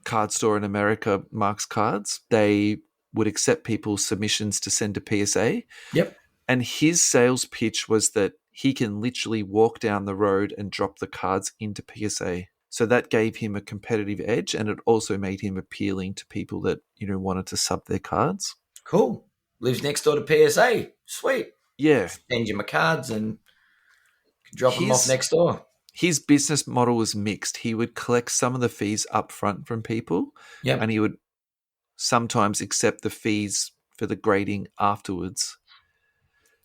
card store in America, Marx Cards. They would accept people's submissions to send to PSA, yep. and his sales pitch was that he can literally walk down the road and drop the cards into PSA. So that gave him a competitive edge, and it also made him appealing to people that wanted to sub their cards. Cool. Lives next door to PSA. Sweet. Yeah, Send you my cards and drop them off his next door. his business model was mixed. He would collect some of the fees up front from people, and Yep. he would sometimes accept the fees for the grading afterwards.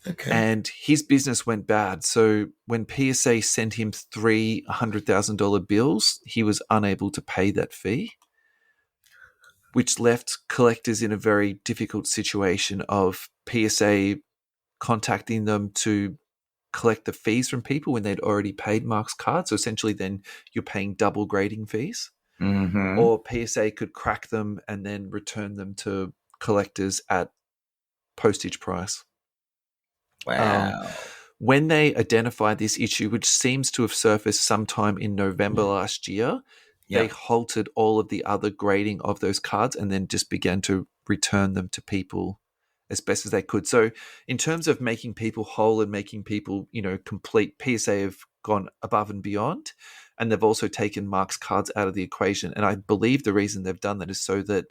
Okay. And his business went bad. So when PSA sent him $300,000 bills, he was unable to pay that fee, which left collectors in a very difficult situation of PSA contacting them to collect the fees from people when they'd already paid Mark's card. So essentially, then you're paying double grading fees. Mm-hmm. Or PSA could crack them and then return them to collectors at postage price. Um, Wow. when they identified this issue, which seems to have surfaced sometime in November last year, they Yep. halted all of the other grading of those cards and then just began to return them to people as best as they could. So, in terms of making people whole and making people, complete, PSA have gone above and beyond. And they've also taken Mark's cards out of the equation. And I believe the reason they've done that is so that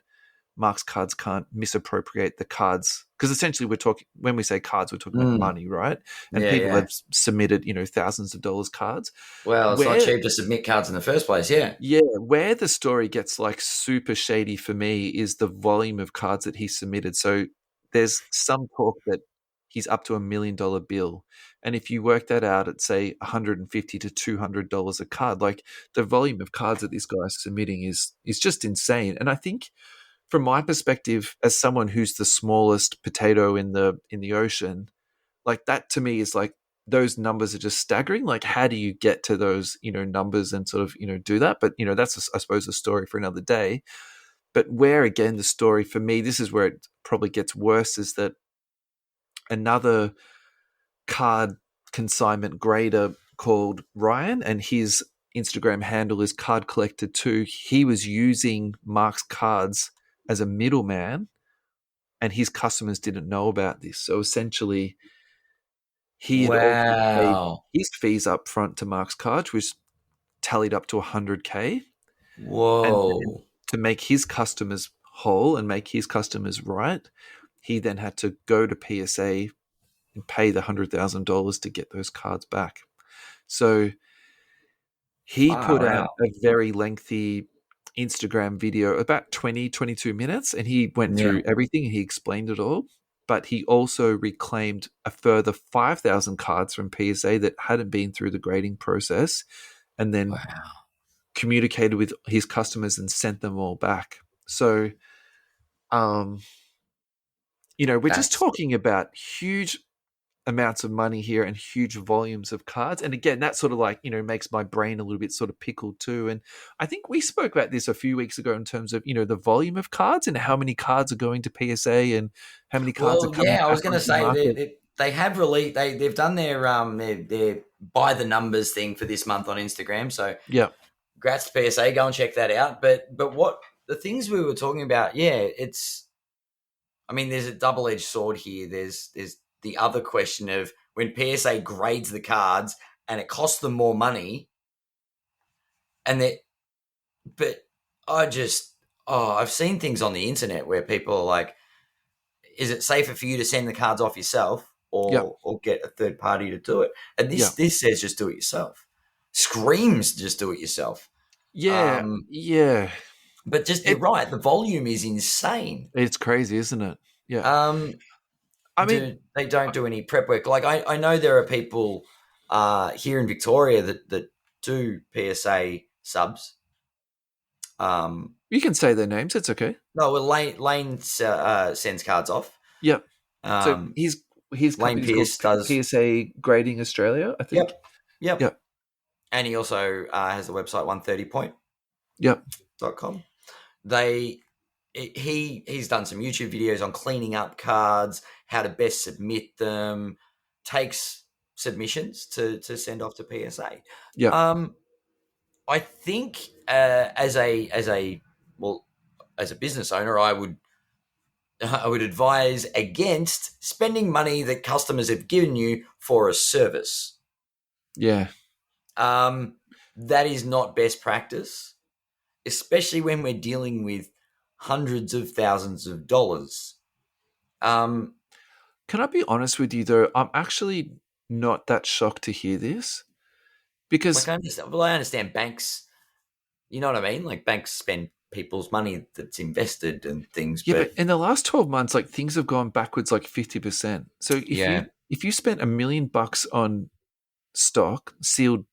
Mark's cards can't misappropriate the cards, because essentially we're talking, when we say cards, we're talking about Mm. money, right? And Yeah, people yeah. have submitted thousands of dollars cards. Well, it's not where cheap to submit cards in the first place. Yeah. Yeah, where the story gets like super shady for me is the volume of cards that he submitted. So there's some talk that he's up to $1 million bill, and if you work that out at say $150 to $200 a card, like the volume of cards that this guy's submitting is just insane. And I think, from my perspective, as someone who's the smallest potato in the ocean, like that to me is like, those numbers are just staggering. Like, how do you get to those numbers and sort of do that? But that's I suppose a story for another day. But where again the story for me, this is where it probably gets worse, is that another card consignment grader called Ryan, and his Instagram handle is Card Collector 2. He was using Mark's cards as a middleman, and his customers didn't know about this. So essentially, he had also paid Wow. his fees up front to Mark's card, which tallied up to 100K. And then Whoa. to make his customers whole and make his customers right, he then had to go to PSA and pay the $100,000 to get those cards back. So he put Far out out. a very lengthy Instagram video, about 20, 22 minutes, and he went Yeah. through everything and he explained it all. But he also reclaimed a further 5,000 cards from PSA that hadn't been through the grading process, and then Wow. communicated with his customers and sent them all back. So, um, we're just That's talking about huge amounts of money here and huge volumes of cards. And again, that sort of like, makes my brain a little bit sort of pickled too. And I think we spoke about this a few weeks ago in terms of, the volume of cards and how many cards are going to PSA and how many cards are well, coming yeah. I back was going to onto the say market. they have released they've done their by the numbers thing for this month on Instagram. So, Yeah. congrats to PSA. Go and check that out. But what the things we were talking about? Yeah, it's. I mean, there's a double edged sword here. There's the other question of when PSA grades the cards and it costs them more money, and they but I just I've seen things on the internet where people are like, is it safer for you to send the cards off yourself Yeah. or get a third party to do it? And Yeah. this says just do it yourself. Screams just do it yourself. Yeah. Um, Yeah. but just you're It, right, the volume is insane. it's crazy, isn't it? Yeah. Um, I mean, they don't do any prep work. Like I know there are people here in Victoria that do PSA subs. you can say their names. It's okay. No, well, Lane sends cards off. Yeah. So Um, his Lane company's called Pierce does. PSA Grading Australia, I think. Yep, yep. Yeah. And he also has the website 130point.com. Yeah. They he's done some YouTube videos on cleaning up cards, how to best submit them, takes submissions to send off to PSA. Yeah. I think as a business owner, I would advise against spending money that customers have given you for a service. Yeah. That is not best practice, especially when we're dealing with hundreds of thousands of dollars. Can I be honest with you though? I'm actually not that shocked to hear this, Like because I understand banks. You know what I mean? Like banks spend people's money that's invested and things, yeah, but but in the last 12 months, like things have gone backwards like 50%. So if yeah, you spent $1 million on stock, sealed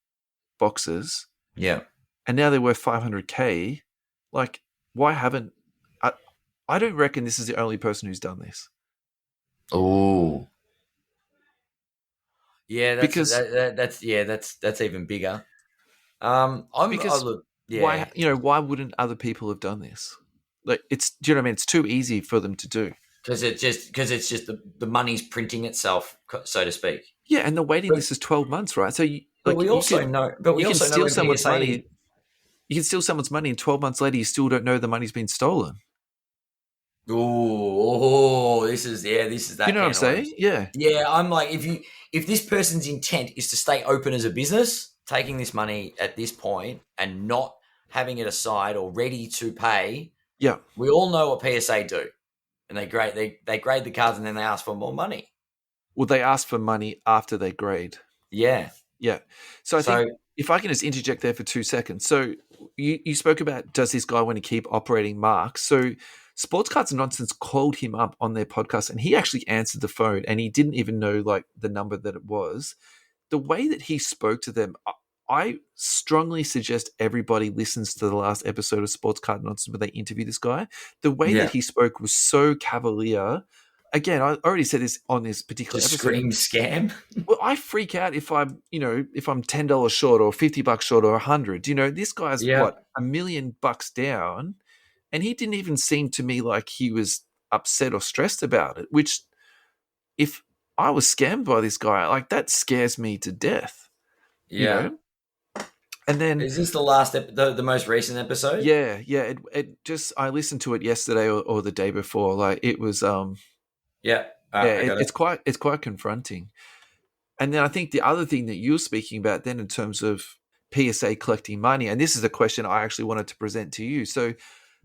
boxes, yeah. and now they're worth 500K, like why haven't I, I don't reckon this is the only person who's done this. Oh, yeah. Because That's even bigger. because Look, yeah, why wouldn't other people have done this? Like, do you know what I mean? It's too easy for them to do. because it's just the money's printing itself, so to speak. Yeah, and the waiting But, list is 12 months, right? So but we also know. But we you can also know steal when someone's PSA. money. You can steal someone's money, and 12 months later, you still don't know the money's been stolen. This is You that know what I'm can of saying? worms. Yeah, Yeah, I'm like, if this person's intent is to stay open as a business, taking this money at this point and not having it aside or ready to pay, yeah. we all know what PSA do, and they grade the cards and then they ask for more money. Well, they ask for money after they grade. Yeah. Yeah. So I So think if I can just interject there for 2 seconds. So you spoke about, does this guy want to keep operating Marx? So Sports Cards and Nonsense called him up on their podcast and he actually answered the phone and he didn't even know like the number that it was. The way that he spoke to them, I strongly suggest everybody listens to the last episode of Sports Card Nonsense where they interview this guy. The way yeah, that he spoke was so cavalier. Again, I already said this on this particular just episode. scream scam. Well, I freak out if I'm $10 short or $50 short or 100. This guy's Yeah, what, $1 million down, and he didn't even seem to me like he was upset or stressed about it. Which, if I was scammed by this guy, like that scares me to death. You yeah. know, and then Is this the last the most recent episode? yeah, it just I listened to it yesterday or the day before. Like it was Yeah, yeah, I got it. it's quite confronting. And then I think the other thing that you're speaking about then in terms of PSA collecting money, and this is a question I actually wanted to present to you. So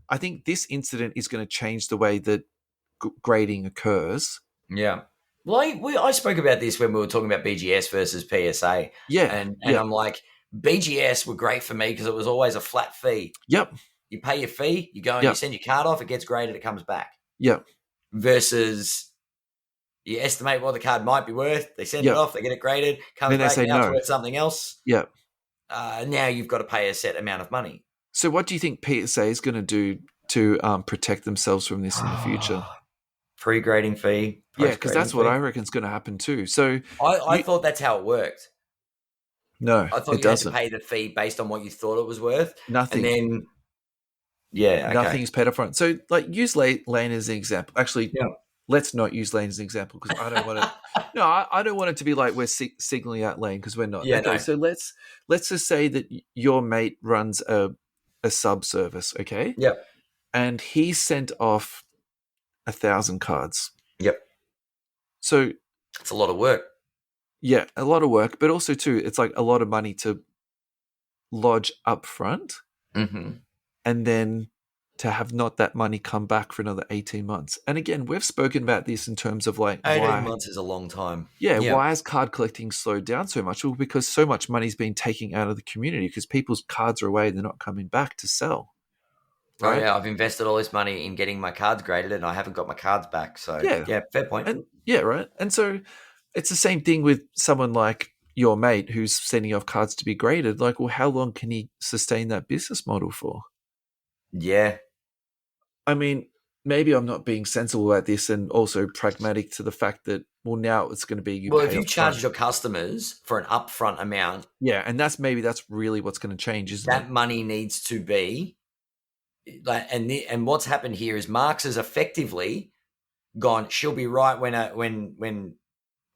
I think this incident is going to change the way that grading occurs. Yeah. Well, I spoke about this when we were talking about BGS versus PSA, Yeah, and yeah, I'm like, BGS were great for me because it was always a flat fee. yep, You pay your fee, you go and you yep, send your card off, it gets graded, it comes back. yep, Versus you estimate what the card might be worth, they send it yep. off, they get it graded, comes Then they back, say now it's no. worth something else. Yep. Now you've got to pay a set amount of money. So what do you think PSA is going to do to protect themselves from this in the future? Pre-grading fee, Yeah, because post-grading that's what I fee. reckon is going to happen too. So I you thought that's how it worked. no, I thought it you had to doesn't. pay the fee based on what you thought it was worth. And Nothing. then, yeah, okay. Nothing's paid upfront. So, like, use Lane as an example. Actually, Yeah. let's not use Lane as an example because I don't want to. No, I don't want it to be like we're signaling out Lane because we're not. Yeah, Okay, no. so let's just say that your mate runs a sub service, okay, Yep. and he sent off 1,000 cards. Yep. So It's a lot of work. yeah, a lot of work, but also too, it's like a lot of money to lodge up front, Mm-hmm. and then to have not that money come back for another 18 months. And again, we've spoken about this in terms of like 18 why, months is a long time. yeah, Yeah. why has card collecting slowed down so much? Well, because so much money's been taken out of the community because people's cards are away, they're not coming back to sell, Oh, right? yeah, I've invested all this money in getting my cards graded and I haven't got my cards back. So, Yeah, yeah, fair point. and yeah, right. And so it's the same thing with someone like your mate who's sending off cards to be graded. Like, well, how long can he sustain that business model for? Yeah. I mean, maybe I'm not being sensible about this and also pragmatic to the fact that, well, now it's going to be you Well, pay if you up charge front. your customers for an upfront amount, Yeah, and that's really what's going to change, isn't that it? money needs to be like, and what's happened here is Marx has effectively gone, she'll be right when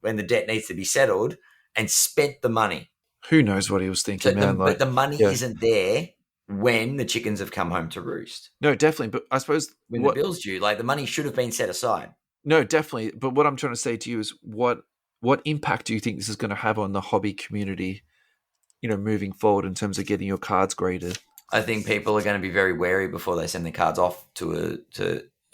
the debt needs to be settled, and spent the money. Who knows what he was thinking, man? But Like, the money yeah, isn't there when the chickens have come home to roost. no, definitely. But I suppose When the bill's due, like the money should have been set aside. no, definitely. But what I'm trying to say to you is what impact do you think this is going to have on the hobby community? Moving forward in terms of getting your cards graded. I think people are going to be very wary before they send their cards off to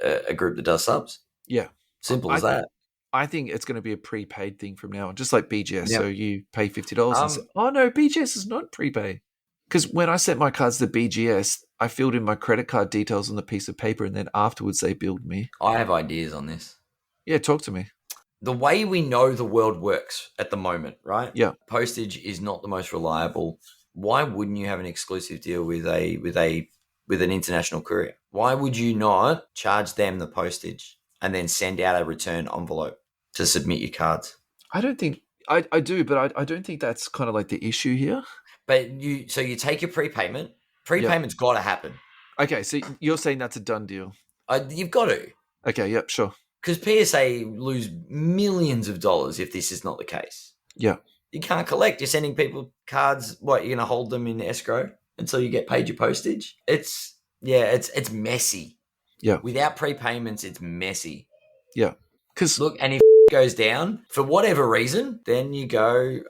a group that does subs. Yeah, Simple I as that. I think it's going to be a prepaid thing from now on, just like BGS. Yeah. So you pay $50 and say, oh no, BGS is not prepaid. Because when I sent my cards to BGS, I filled in my credit card details on the piece of paper and then afterwards they billed me. I have ideas on this. Yeah, talk to me. The way we know the world works at the moment, right? Yeah. Postage is not the most reliable. Why wouldn't you have an exclusive deal with an international courier? Why would you not charge them the postage and then send out a return envelope to submit your cards? I don't think I do, but I don't think that's kind of like the issue here. But you take your prepayment. Prepayment's got to happen. Okay, so you're saying that's a done deal. You've got to. Okay, yep, sure. Because PSA lose millions of dollars if this is not the case. Yeah. You can't collect. You're sending people cards. What, you're going to hold them in escrow until you get paid your postage? It's messy. Yeah. Without prepayments, it's messy. Yeah. Because Look, and if goes down for whatever reason, then you go,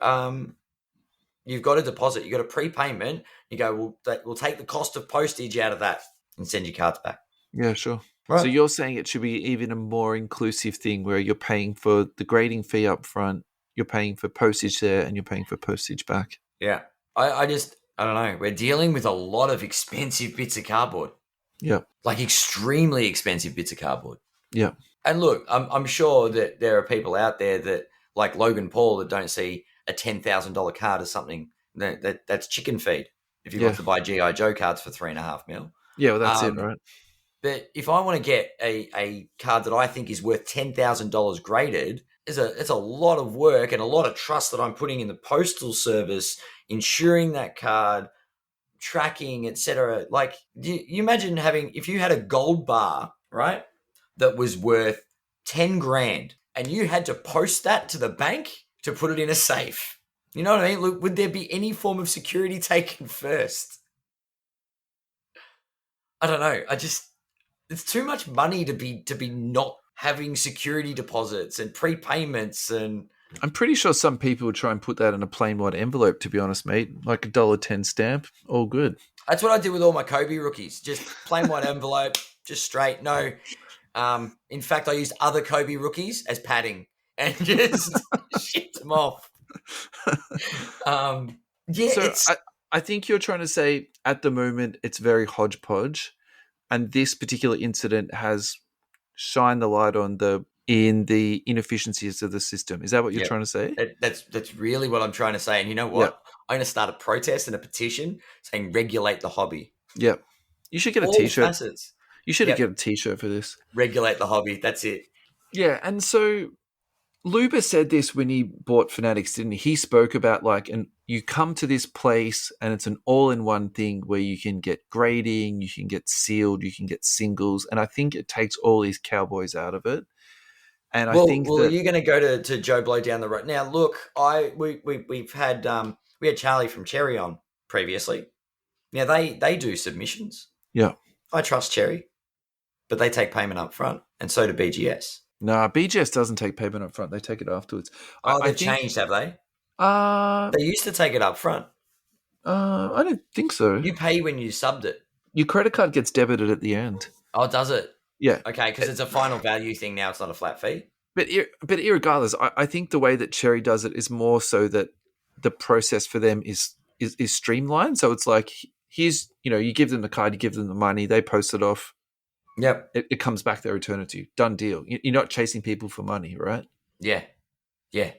you've got a deposit, you've got a prepayment. You go, well, we'll take the cost of postage out of that and send your cards back. yeah, sure. So Right. you're saying it should be even a more inclusive thing where you're paying for the grading fee up front, you're paying for postage there, and you're paying for postage back. Yeah. I don't know. We're dealing with a lot of expensive bits of cardboard, Yeah. like extremely expensive bits of cardboard. Yeah. And look, I'm sure that there are people out there that, like Logan Paul, that don't see a $10,000 card as something that's chicken feed if he Yeah. wants to buy GI Joe cards for $3.5 mil. Yeah. Well, that's it, right? But if I want to get a card that I think is worth $10,000 graded, it's a lot of work and a lot of trust that I'm putting in the postal service, insuring that card, tracking, etc. Like, you imagine if you had a gold bar, right, that was worth 10 grand and you had to post that to the bank to put it in a safe. You know what I mean? Look, would there be any form of security taken first? I don't know. It's too much money to be not having security deposits and prepayments. And I'm pretty sure some people would try and put that in a plain white envelope, to be honest, mate. Like $1.10 stamp. All good. that's what I did with all my Kobe rookies. Just plain white envelope, just straight. No. In fact, I used other Kobe rookies as padding and just shipped them off. Yeah, So it's I think you're trying to say at the moment it's very hodgepodge, and this particular incident has shined the light on the inefficiencies of the system. Is that what you're yeah. trying to say? That's really what I'm trying to say. And you know Yeah. what? I'm going to start a protest and a petition saying regulate the hobby. Yeah. You should get a All t-shirt. facets. You should Yep. get a t-shirt for this. Regulate the hobby. That's it. Yeah, and so Luba said this when he bought Fanatics, didn't he? He spoke about and you come to this place and it's an all-in-one thing where you can get grading, you can get sealed, you can get singles, and I think it takes all these cowboys out of it. And I think that you're going to go to Joe Blow down the road. Now, look, we've had we had Charlie from Cherry on previously. Now they do submissions. yeah. I trust Cherry, but they take payment up front, and so do BGS. No, BGS doesn't take payment up front. They take it afterwards. Oh, I they've think, changed, have they? uh, They used to take it up front. I don't think so. You pay when you subbed it. Your credit card gets debited at the end. Oh, does it? Yeah. Okay, because it's a final value thing now. It's not a flat fee. But irregardless, I think the way that Cherry does it is more so that the process for them is streamlined. So it's like, here's, you give them the card, you give them the money, they post it off. Yep. It comes back, they return it to you. Done deal. You're not chasing people for money, right? Yeah. Yeah.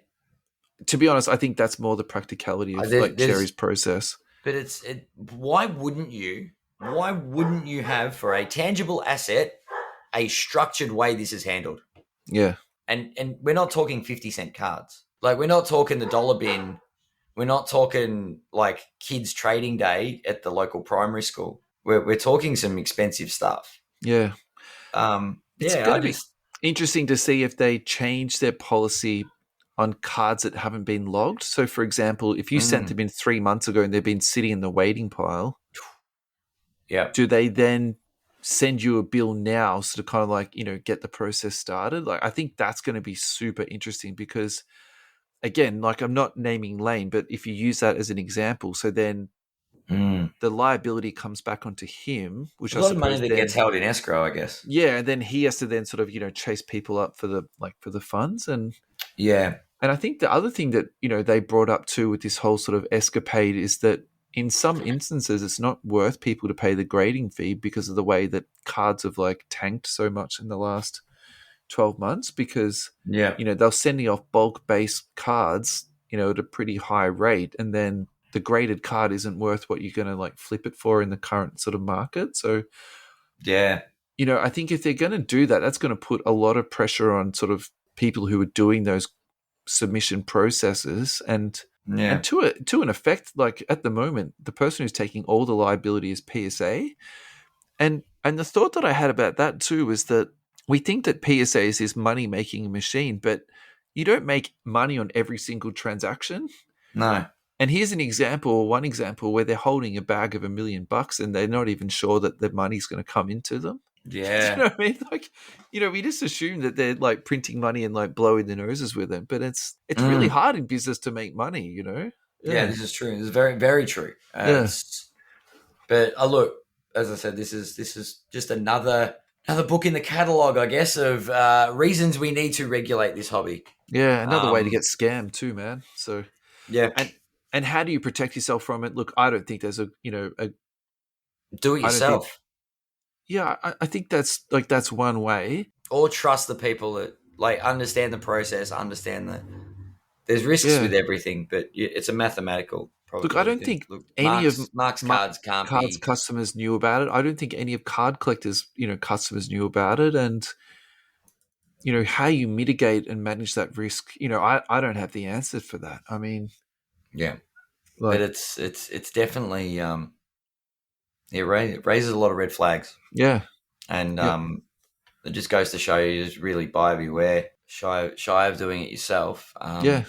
To be honest, I think that's more the practicality of Cherry's process. But why wouldn't you have, for a tangible asset, a structured way this is handled? Yeah. And we're not talking 50-cent cards. Like, we're not talking the dollar bin. We're not talking like kids trading day at the local primary school. We're talking some expensive stuff. Yeah. It's Yeah, going to be interesting to see if they change their policy on cards that haven't been logged. So, for example, if you sent them in 3 months ago and they've been sitting in the waiting pile, yeah, do they then send you a bill now so to kind of get the process started? Like, I think that's going to be super interesting because, again, like, I'm not naming Lane, but if you use that as an example, so then the liability comes back onto him, which a lot of money that gets held in escrow, I guess. Yeah, and then he has to then sort of chase people up for the funds, and I think the other thing that they brought up too with this whole sort of escapade is that in some instances it's not worth people to pay the grading fee because of the way that cards have tanked so much in the last 12 months because they're sending off bulk base cards at a pretty high rate, and then the graded card isn't worth what you're going to flip it for in the current sort of market. So I think if they're going to do that, that's going to put a lot of pressure on sort of people who are doing those submission processes, and to an effect, like at the moment, the person who's taking all the liability is PSA. And the thought that I had about that too is that we think that PSA is this money making machine, but you don't make money on every single transaction. No. And here's one example where they're holding a bag of $1,000,000 and they're not even sure that the money's going to come into them. Do you Yeah. know what I mean? Like, we just assume that they're like printing money and like blowing their noses with it, but it's really hard in business to make money. Yeah, this is true. This is very, very true. Yeah. But look, as I said, this is just another book in the catalog, I guess, of reasons we need to regulate this hobby. Yeah, another way to get scammed too, man. So yeah, and how do you protect yourself from it? Look, I don't think there's a do it I don't think. yourself, Yeah, I think that's one way. or trust the people that like understand the process, understand the. There's risks Yeah. with everything, but it's a mathematical Look, probability. I don't think any Marx, of Marx cards can't cards be. customers knew about it. I don't think any of card collectors, customers knew about it. And how you mitigate and manage that risk, I don't have the answer for that. I mean, Yeah, like, but it's definitely it raises a lot of red flags, yeah, and yeah, it just goes to show you just really buyer beware. Shy of doing it yourself. yeah,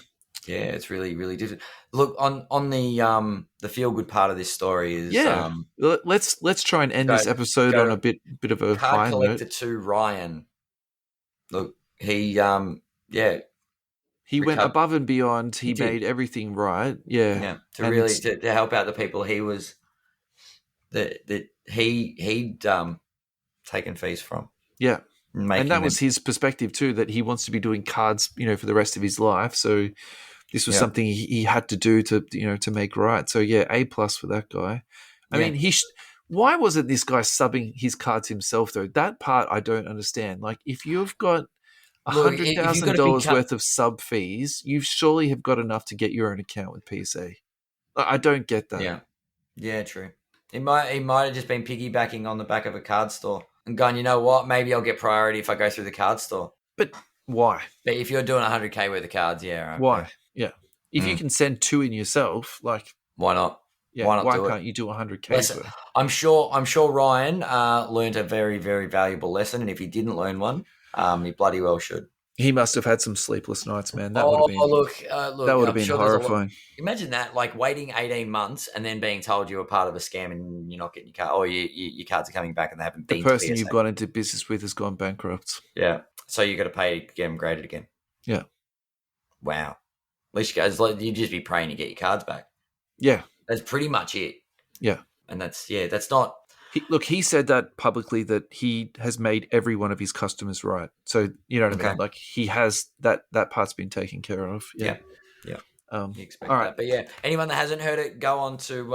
Yeah, it's really really difficult. Look on the feel good part of this story is yeah. Let's try and end go this episode go on a to bit of a card high note. collector 2 Ryan. Look, he He went recovered. above and beyond. He He did. made everything right. Yeah, Yeah, to and really to help out the people he was that he'd taken fees from, yeah. And making that them. was his perspective too, that he wants to be doing cards, for the rest of his life. So this was Yeah, something he had to do to, to make right. So yeah, A+ for that guy. I yeah. mean, why wasn't this guy subbing his cards himself though? That part I don't understand. Like, if you've got a Look, hundred if you've got thousand a big dollars worth of sub fees, you surely have got enough to get your own account with PSA. I don't get that. yeah, yeah, true. He might have just been piggybacking on the back of a card store and gone, you know what? Maybe I'll get priority if I go through the card store. But why? But if you're doing 100K worth of cards, yeah, right, Why? Yeah. If you can send 2 in yourself, like, why not? yeah, Why not why do it? can't you do 100K Listen, worth? I'm sure Ryan learned a very, very valuable lesson, and if he didn't learn one, he bloody well should. He must have had some sleepless nights, man. That would have been look, that would have I'm been sure there's a lot. horrifying. Imagine that, like waiting 18 months and then being told you were part of a scam and you're not getting your card, or your cards are coming back and they haven't The been to person PSA. you've gone into business with has gone bankrupt. Yeah, so you got to pay to get them graded again. Yeah. Wow. At least you guys, you'd just be praying to get your cards back. Yeah. That's pretty much it. Yeah. And that's not. He said that publicly, that he has made every one of his customers right. So, you know what I mean? Like, he has that part's been taken care of. Yeah. You expect all right. that. But yeah, anyone that hasn't heard it, go on to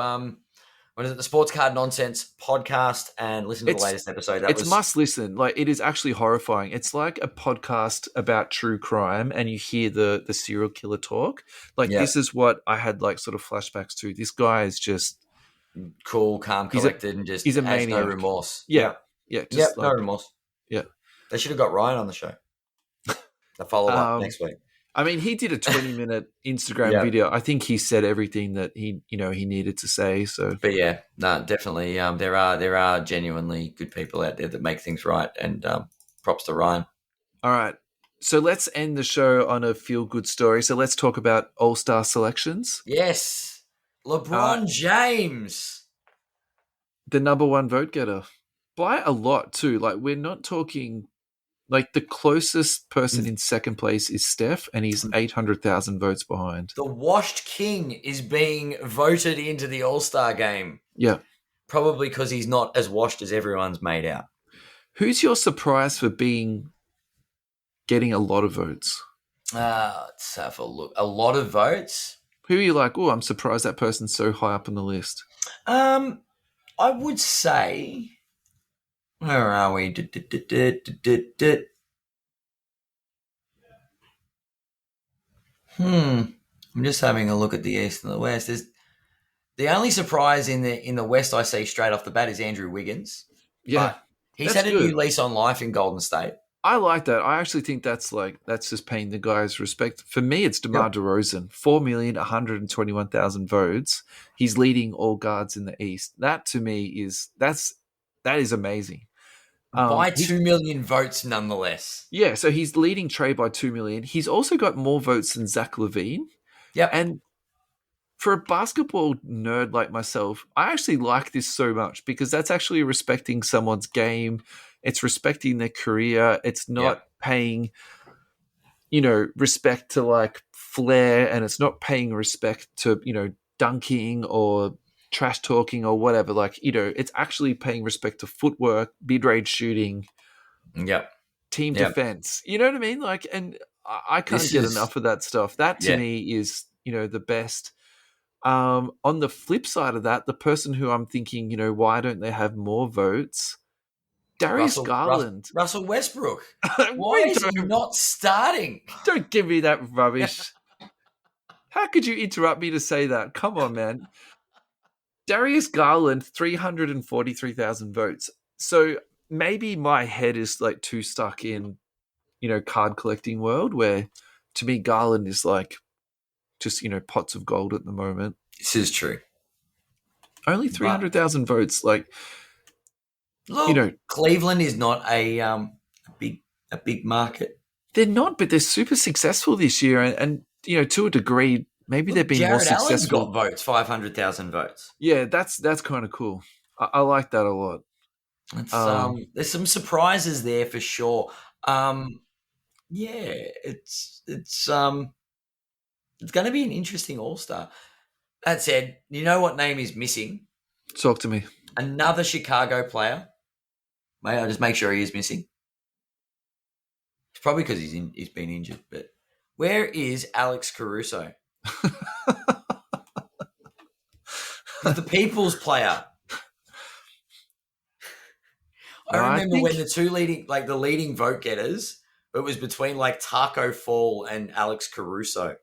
what is it, the Sports Card Nonsense podcast, and listen to the latest episode. It's must listen. Like, it is actually horrifying. It's like a podcast about true crime, and you hear the serial killer talk. Like, this is what I had like sort of flashbacks to. This guy is just cool, calm, collected, and just he's a has maniac. no remorse. Yeah. Just no remorse. Yeah. They should have got Ryan on the show. The follow up next week. I mean, he did a 20-minute Instagram video. I think he said everything that he needed to say. So, but yeah, no, definitely. There are genuinely good people out there that make things right, and props to Ryan. All right, so let's end the show on a feel-good story. So let's talk about All-Star selections. Yes, LeBron James, the number one vote getter, by a lot too. Like, we're not talking. Like, the closest person in second place is Steph, and he's 800,000 votes behind. The washed king is being voted into the All-Star game. Yeah. Probably because he's not as washed as everyone's made out. Who's your surprise for getting a lot of votes? Let's have a look. A lot of votes? Who are you like, oh, I'm surprised that person's so high up on the list? I would say... Where are we? I'm just having a look at the East and the West. The only surprise in the West I see straight off the bat is Andrew Wiggins. Yeah, but he's had a new lease on life in Golden State. I like that. I actually think that's just paying the guys respect. For me, it's DeMar DeRozan, 4,121,000 votes. He's leading all guards in the East. That to me is that is amazing. By He's 2 million votes, nonetheless. Yeah, so he's leading Trey by 2 million. He's also got more votes than Zach Levine. Yep. And for a basketball nerd like myself, I actually like this so much because that's actually respecting someone's game. It's respecting their career. It's not Yep. paying, respect to like flair, and it's not paying respect to, dunking or trash talking or whatever. Like, it's actually paying respect to footwork, mid range shooting, Yep. team Yep. defense. You know what I mean? Like, and I can't This get is, enough of that stuff. That to yeah. me is, the best. On the flip side of that, the person who I'm thinking, why don't they have more votes? Darius Garland. Russell Westbrook. Why Wait, is he not starting? don't give me that rubbish. How could you interrupt me to say that? Come on, man. Darius Garland, 343,000 votes. So maybe my head is like too stuck in, card collecting world where to me Garland is like just, pots of gold at the moment. This is true. Only But 300,000 votes. Like, look, Cleveland is not a big market. they're not, but they're super successful this year. And to a degree, maybe they've Look, been more Jared Allen's got successful. votes, 500,000 votes. Yeah, that's kind of cool. I like that a lot. It's Um, there's some surprises there for sure. Yeah, it's going to be an interesting All-Star. That said, you know what name is missing? talk to me. Another Chicago player. May I just make sure he is missing? It's probably because he's been injured. But where is Alex Caruso? He's the people's player. I remember when the two leading vote getters, it was between like Taco Fall and Alex Caruso.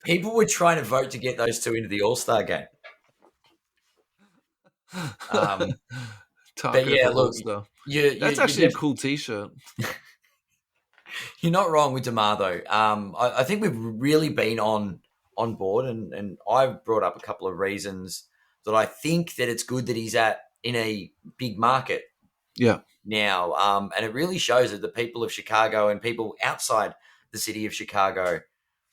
People were trying to vote to get those two into the All-Star game. But yeah, look, that's actually a cool T-shirt. You're not wrong with DeMar though. I think we've really been on board, and I've brought up a couple of reasons that I think that it's good that he's in a big market. Yeah. Now, and it really shows that the people of Chicago and people outside the city of Chicago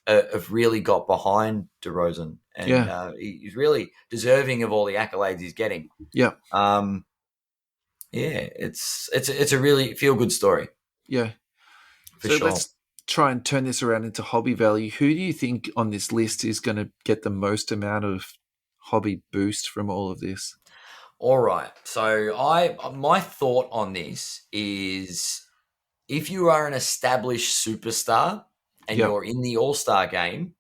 have really got behind DeRozan, and he's really deserving of all the accolades he's getting. Yeah. Yeah, it's a really feel good story. Yeah. For sure. Let's try and turn this around into hobby value. Who do you think on this list is going to get the most amount of hobby boost from all of this? All right. So my thought on this is if you are an established superstar and you're in the All-Star game,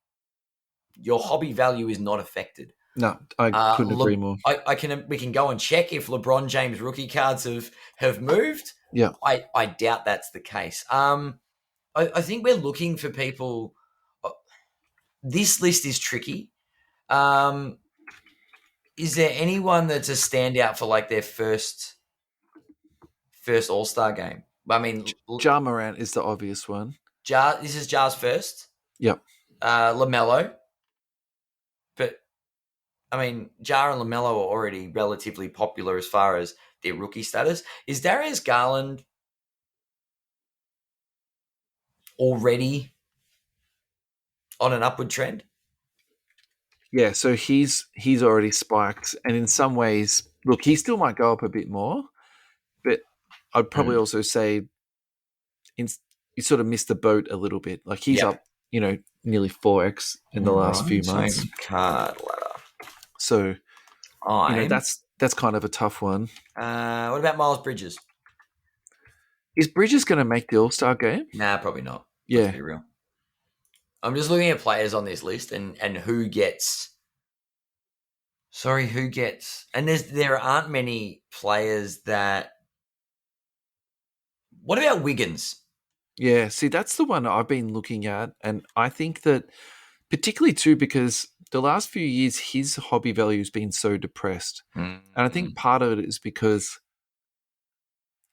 your hobby value is not affected. No, I couldn't agree more. We can go and check if LeBron James rookie cards have moved. Yeah. I doubt that's the case. I think we're looking for people. This list is tricky. Is there anyone that's a standout for like their first All-Star game? I mean, Ja Morant is the obvious one. This is Ja's first. Yep. LaMelo. But, I mean, Ja and LaMelo are already relatively popular as far as their rookie status. Is Darius Garland already on an upward trend? Yeah, so he's already spiked, and in some ways, look, he still might go up a bit more, but I'd probably also say you sort of missed the boat a little bit. Like he's up, nearly 4x in the last few months. Card ladder. So, that's kind of a tough one. What about Miles Bridges? Is Bridges going to make the All-Star game? Nah, probably not. Yeah. Let's be real. I'm just looking at players on this list and who gets. Sorry, who gets? And there aren't many players that. What about Wiggins? Yeah, see, that's the one I've been looking at, and I think that particularly too because the last few years his hobby value has been so depressed, and I think part of it is because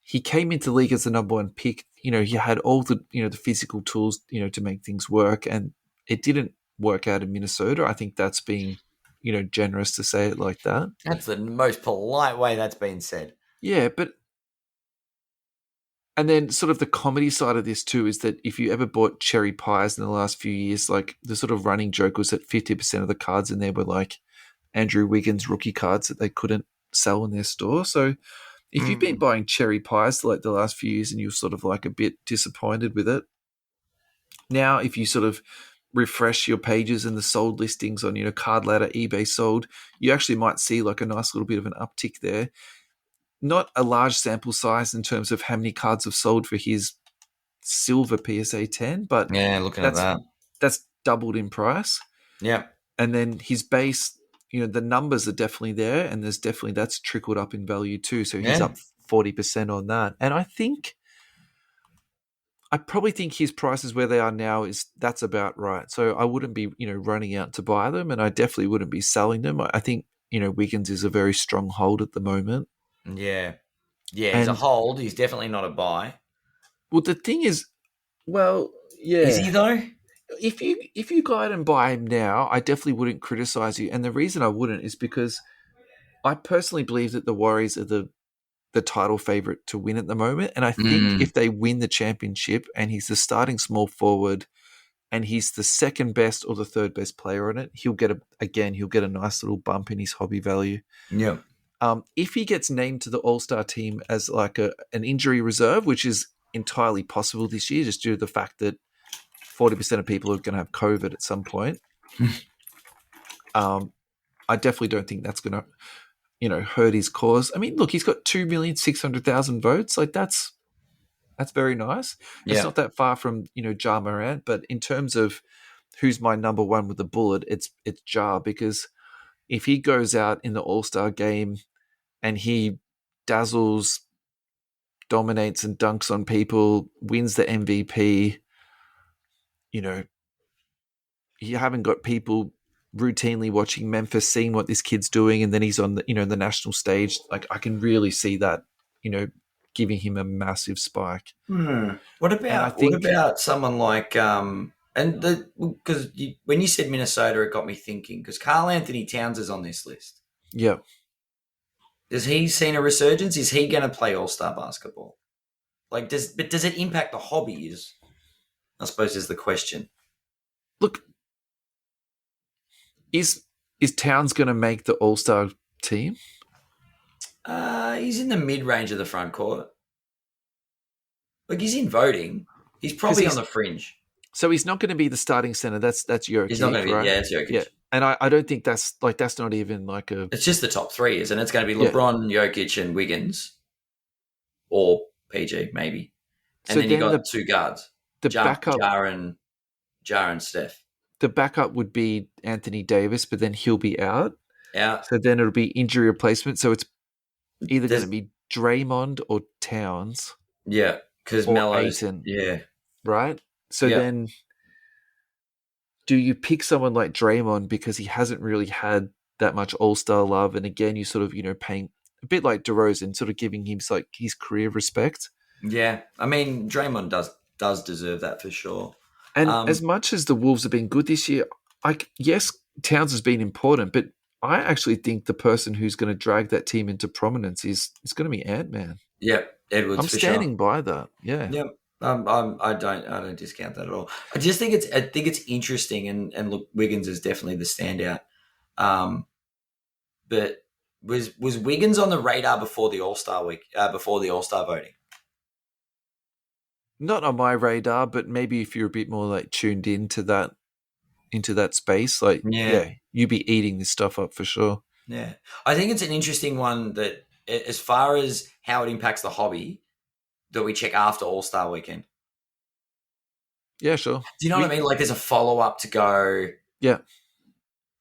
he came into the league as the number one pick. He had all the the physical tools to make things work, and it didn't work out in Minnesota. I think that's being generous to say it like that. That's the most polite way that's been said. Yeah, but And then sort of the comedy side of this too is that if you ever bought cherry pies in the last few years, like the sort of running joke was that 50% of the cards in there were like Andrew Wiggins rookie cards that they couldn't sell in their store. So if you've been Mm. buying cherry pies like the last few years and you're sort of like a bit disappointed with it, now if you sort of refresh your pages and the sold listings on, card ladder, eBay sold, you actually might see like a nice little bit of an uptick there. Not a large sample size in terms of how many cards have sold for his silver PSA 10, but Yeah, looking at that's that. that's doubled in price. Yeah. And then his base, the numbers are definitely there, and there's definitely that's trickled up in value too. So he's Yeah. up 40% on that. And I probably think his prices where they are now that's about right. So I wouldn't be, running out to buy them, and I definitely wouldn't be selling them. I think, Wiggins is a very strong hold at the moment. Yeah. Yeah, he's a And hold. He's definitely not a buy. well, the thing is, well, Is yeah. he though? If you go out and buy him now, I definitely wouldn't criticize you. And the reason I wouldn't is because I personally believe that the Warriors are the title favorite to win at the moment. And I think Mm. if they win the championship and he's the starting small forward and he's the second best or the third best player on it, he'll get a nice little bump in his hobby value. Yeah. If he gets named to the All Star team as like an injury reserve, which is entirely possible this year, just due to the fact that 40% of people are going to have COVID at some point. I definitely don't think that's going to, hurt his cause. I mean, look, he's got 2,600,000 votes. Like that's very nice. It's Yeah. not that far from, Ja Morant, but in terms of who's my number one with the bullet, it's Ja, because if he goes out in the All-Star game and he dazzles, dominates and dunks on people, wins the MVP, you know, you haven't got people routinely watching Memphis, seeing what this kid's doing, and then he's on the national stage. Like I can really see that, giving him a massive spike. Hmm. What And I about think, someone like and the because when you said Minnesota, it got me thinking because Carl Anthony Towns is on this list. yeah, Has he seen a resurgence? Is he going to play All Star basketball? Like, does it impact the hobby? I suppose is the question. look, is Towns going to make the All Star team? He's in the mid range of the front court. Like he's in voting. He's Because probably on the fringe. he's not going to be the starting center. That's He's not going Jokic, to be. right? Yeah, it's Yeah, Jokic. and I don't think that's not even like a It's just the top three, isn't it? It's going to be yeah. LeBron, Jokic, and Wiggins, or PG maybe. And So then you then got two guards, the Jar, backup Jar and Steph. the backup would be Anthony Davis, but then he'll be out. Yeah, So then it'll be injury replacement. So it's either going to there's be Draymond or Towns yeah, because or Melo's Aiton, yeah, right? So yeah, then do you pick someone like Draymond because he hasn't really had that much All-Star love, and again you sort of paying a bit like DeRozan, sort of giving him like his career respect. yeah. I mean, Draymond does deserve that for sure. And as Um, much as the Wolves have been good this year, yes, Towns has been important, but I actually think the person who's going to drag that team into prominence is going to be Ant-Man. yeah, Edwards I'm for sure. standing by that. Yeah. Yeah. I don't discount that at all. I think it's interesting and look, Wiggins is definitely the standout. Um, but was Wiggins on the radar before the All Star week? Before the All Star voting? Not on my radar, but maybe if you're a bit more like tuned into that space, like Yeah, yeah, you'd be eating this stuff up for sure. yeah. I think it's an interesting one that, as far as how it impacts the hobby, that we check after All Star weekend. Yeah, sure. Do you know what I mean? Like, there's a follow up to go. Yeah,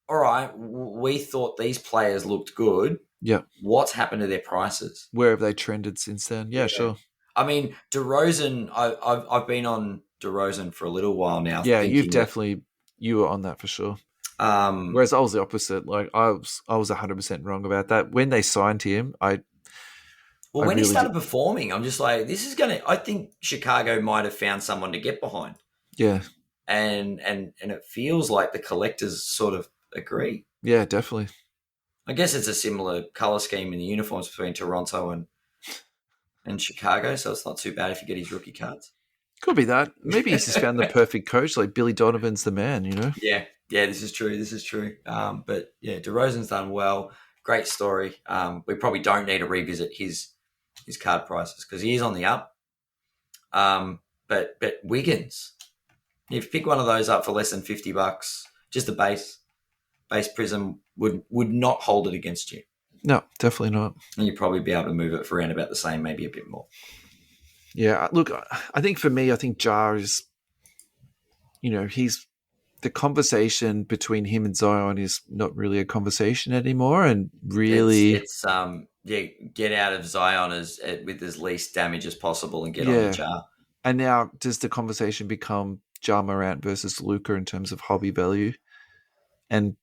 All right, we thought these players looked good. yeah. What's happened to their prices? Where have they trended since then? Yeah, Yeah. sure. I mean, DeRozan. I've been on DeRozan for a little while now, Yeah, thinking that. you were on that for sure. Um, Whereas I was the opposite. Like I was 100% wrong about that. When they signed him, well, I when he really started did. performing, I'm just like, this is gonna. I think Chicago might have found someone to get behind, Yeah, and it feels like the collectors sort of agree. yeah, definitely. I guess it's a similar color scheme in the uniforms between Toronto in Chicago, so it's not too bad if you get his rookie cards. Could be that. Maybe he's just found the perfect coach. Like Billy Donovan's the man, you know? Yeah, this is true. This is true. But yeah, DeRozan's done well. Great story. We probably don't need to revisit his card prices because he is on the up. But Wiggins, if you pick one of those up for less than $50, just a base prism would not hold it against you. No, definitely not. And you'd probably be able to move it for around about the same, maybe a bit more. Yeah, look, I think for me, I think Jar is, he's the conversation between him and Zion is not really a conversation anymore, and really, it's get out of Zion with as least damage as possible and get on yeah. the Jar. And now, does the conversation become Ja Morant versus Luka in terms of hobby value? And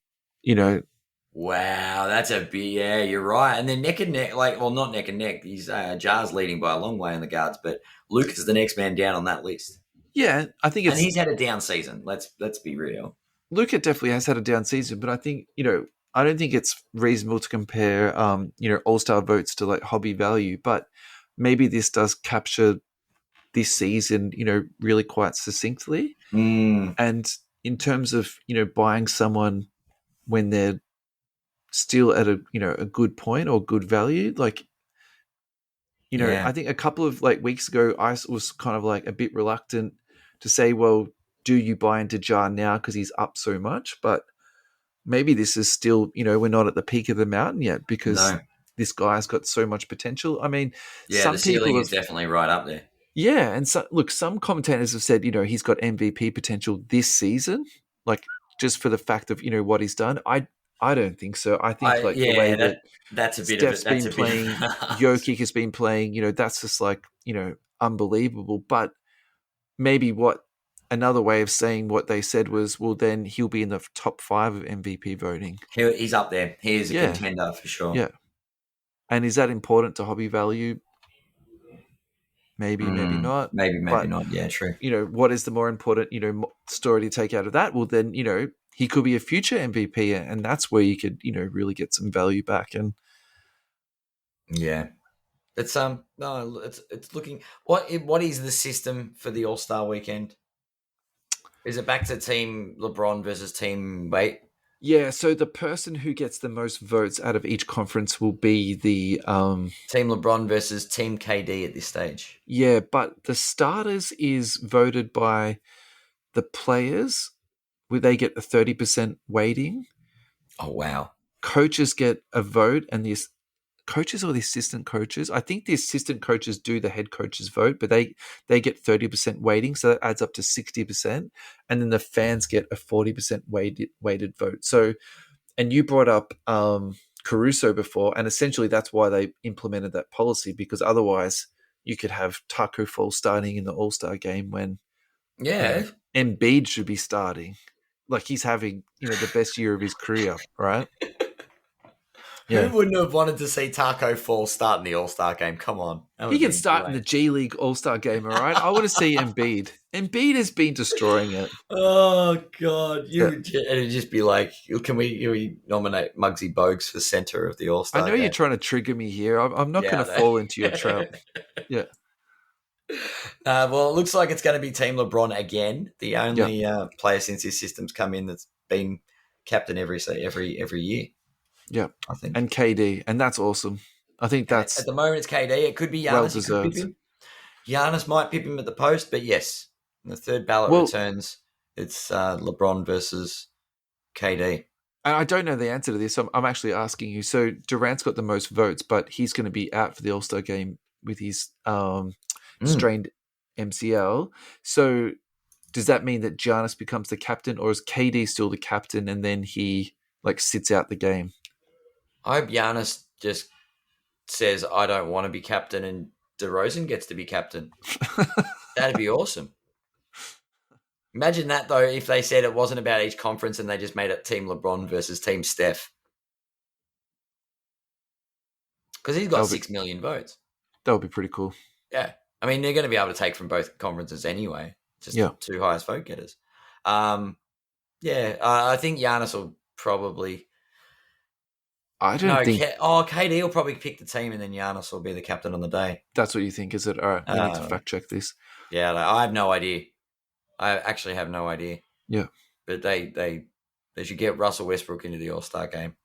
wow, that's a big, yeah, you're right. And then neck and neck, not neck and neck. He's Jar's leading by a long way in the guards, but Luke is the next man down on that list. Yeah, I think and he's had a down season. Let's be real. Luka definitely has had a down season, but I think I don't think it's reasonable to compare All-Star votes to like hobby value, but maybe this does capture this season, really quite succinctly. And in terms of buying someone when they're still at a a good point or good value, like I think a couple of weeks ago I was kind of like a bit reluctant to say, well, do you buy into Jar now because he's up so much? But maybe this is still we're not at the peak of the mountain yet because this guy's got so much potential. I mean, some the ceiling is definitely right up there. Yeah, and so look, some commentators have said he's got MVP potential this season, like just for the fact of what he's done. I don't think so. I think the way that's a bit Steph's of it. That's been playing, Jokic has been playing, that's just unbelievable. But maybe another way of saying what they said was, well, then he'll be in the top 5 of MVP voting. He's up there. He is a contender for sure. Yeah. And is that important to hobby value? Maybe, maybe not. Maybe not. Yeah, true. What is the more important, story to take out of that? Well, then, he could be a future MVP, and that's where you could, really get some value back. And yeah, it's no, it's looking. What is the system for the All-Star weekend? Is it back to Team LeBron versus Team Wade? Yeah, so the person who gets the most votes out of each conference will be the Team LeBron versus Team KD at this stage. Yeah, but the starters is voted by the players, where they get a 30% weighting. Oh, wow. Coaches get a vote, and the coaches or the assistant coaches, I think the assistant coaches do the head coach's vote, but they get 30% weighting, so that adds up to 60%. And then the fans get a 40% weighted vote. So, and you brought up Caruso before, and essentially that's why they implemented that policy, because otherwise you could have Taco Fall starting in the All-Star game when Embiid should be starting. Like he's having, the best year of his career, right? Yeah. Who wouldn't have wanted to see Taco Fall start in the All-Star game? Come on. He can start in the G League All-Star game, all right? I want to see Embiid. Embiid has been destroying it. Oh, God. It'd just be like, can we nominate Muggsy Bogues for center of the All-Star game? I know you're trying to trigger me here. I'm not going to fall into your trap. Yeah. Well, it looks like it's going to be Team LeBron again. The only player since his system's come in that's been captain every year. Yeah, I think, and KD, and that's awesome. I think that's at the moment it's KD. It could be Giannis. Well deserved. Giannis might pip him at the post, but yes, in the third ballot returns, it's LeBron versus KD. And I don't know the answer to this. I'm actually asking you. So Durant's got the most votes, but he's going to be out for the All-Star game with his strained MCL. So does that mean that Giannis becomes the captain, or is KD still the captain and then he sits out the game? I hope Giannis just says, I don't want to be captain, and DeRozan gets to be captain. That'd be awesome. Imagine that, though, if they said it wasn't about each conference and they just made it Team LeBron versus Team Steph. Because he's got 6 million votes. That would be pretty cool. Yeah. I mean, they're going to be able to take from both conferences anyway. Just the 2 highest vote getters. I think Giannis will probably I don't No, think KD will probably pick the team, and then Giannis will be the captain on the day. that's what you think, is it? All right, we need to Uh, fact check this. yeah, I have no idea. I actually have no idea. Yeah. But they should get Russell Westbrook into the All-Star game.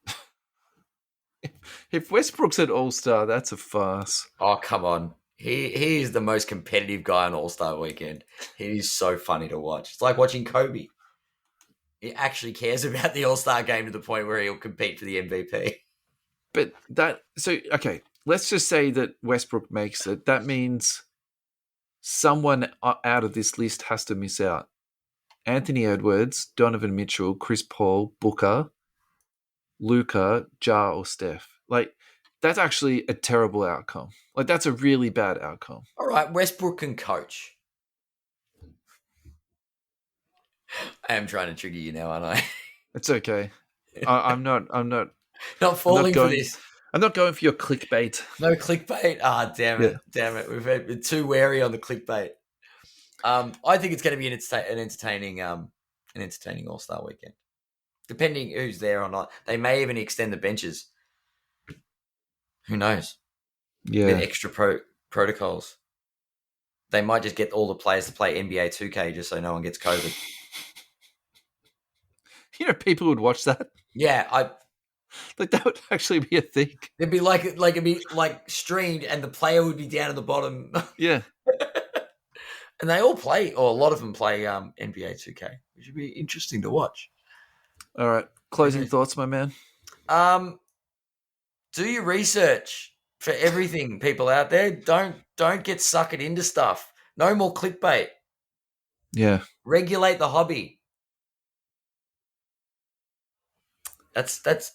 If Westbrook's an all-star, that's a farce. Oh, come on. He is the most competitive guy on All-Star weekend. He is so funny to watch. It's like watching Kobe. He actually cares about the All-Star game to the point where he'll compete for the MVP. But okay, let's just say that Westbrook makes it. That means someone out of this list has to miss out. Anthony Edwards, Donovan Mitchell, Chris Paul, Booker, Luka, Ja, or Steph. Like, that's actually a terrible outcome. Like, that's a really bad outcome. All right, Westbrook can coach. I am trying to trigger you now, aren't I? It's okay. I'm not Not falling for this. I'm not going for your clickbait. No clickbait. Ah, damn it. Yeah. Damn it. We've been too wary on the clickbait. I think it's going to be an entertaining All-Star weekend. Depending who's there or not. They may even extend the benches. Who knows? Yeah. With extra protocols. They might just get all the players to play NBA 2K just so no one gets COVID. You know, people would watch that. Yeah, like that would actually be a thing. It'd be it'd be like streamed, and the player would be down at the bottom. Yeah, and they all play, or a lot of them play NBA 2K, which would be interesting to watch. All right, closing thoughts, my man. Do your research for everything, people out there. Don't get suckered into stuff. No more clickbait. Yeah, regulate the hobby. That's there's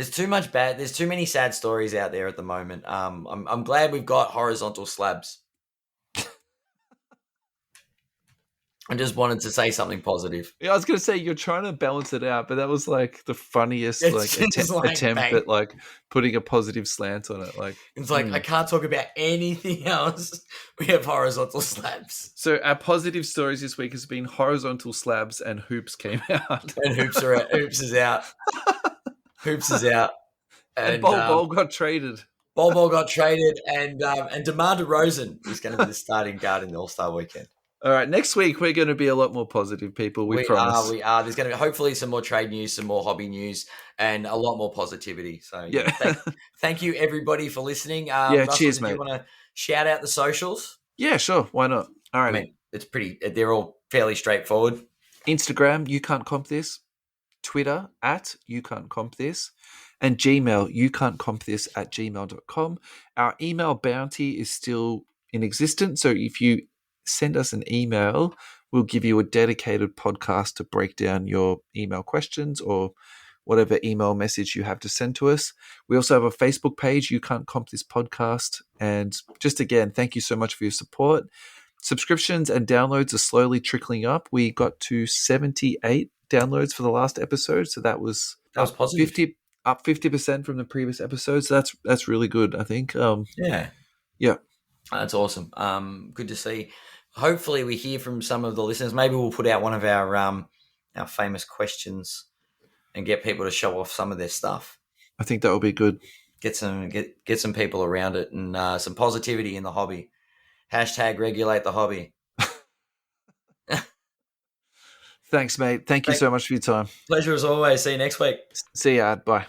too much bad. There's too many sad stories out there at the moment. I'm glad we've got horizontal slabs. I just wanted to say something positive. Yeah, I was going to say you're trying to balance it out, but that was like the funniest attempt at like putting a positive slant on it. Like it's like I can't talk about anything else. We have horizontal slabs. So our positive stories this week has been horizontal slabs and hoops came out. And hoops are out. Hoops is out. Hoops is out. And Bol Bol got traded. Bol Bol got traded, and DeMar DeRozan is going to be the starting guard in the All-Star weekend. All right, next week we're going to be a lot more positive, people. We promise. We are. There's going to be hopefully some more trade news, some more hobby news, and a lot more positivity. So yeah, thank you everybody for listening. Russell, cheers, mate. You want to shout out the socials? Yeah, sure. Why not? All right. I mean, it's pretty. They're all fairly straightforward. Instagram, you can't comp this. Twitter at you can't comp this. And Gmail, you can't comp this at gmail.com. Our email bounty is still in existence. So if you send us an email, we'll give you a dedicated podcast to break down your email questions or whatever email message you have to send to us. We also have a Facebook page, You Can't Comp This Podcast. And just again, thank you so much for your support. Subscriptions and downloads are slowly trickling up. We got to 78 downloads for the last episode. So that was positive. Up 50% from the previous episode. So that's really good, I think. Yeah. That's awesome. Good to see. Hopefully we hear from some of the listeners. Maybe we'll put out one of our famous questions and get people to show off some of their stuff. I think that will be good. Get some people around it and some positivity in the hobby. # regulate the hobby. Thanks, mate. Thank you so much for your time. Pleasure as always. See you next week. See ya. Bye.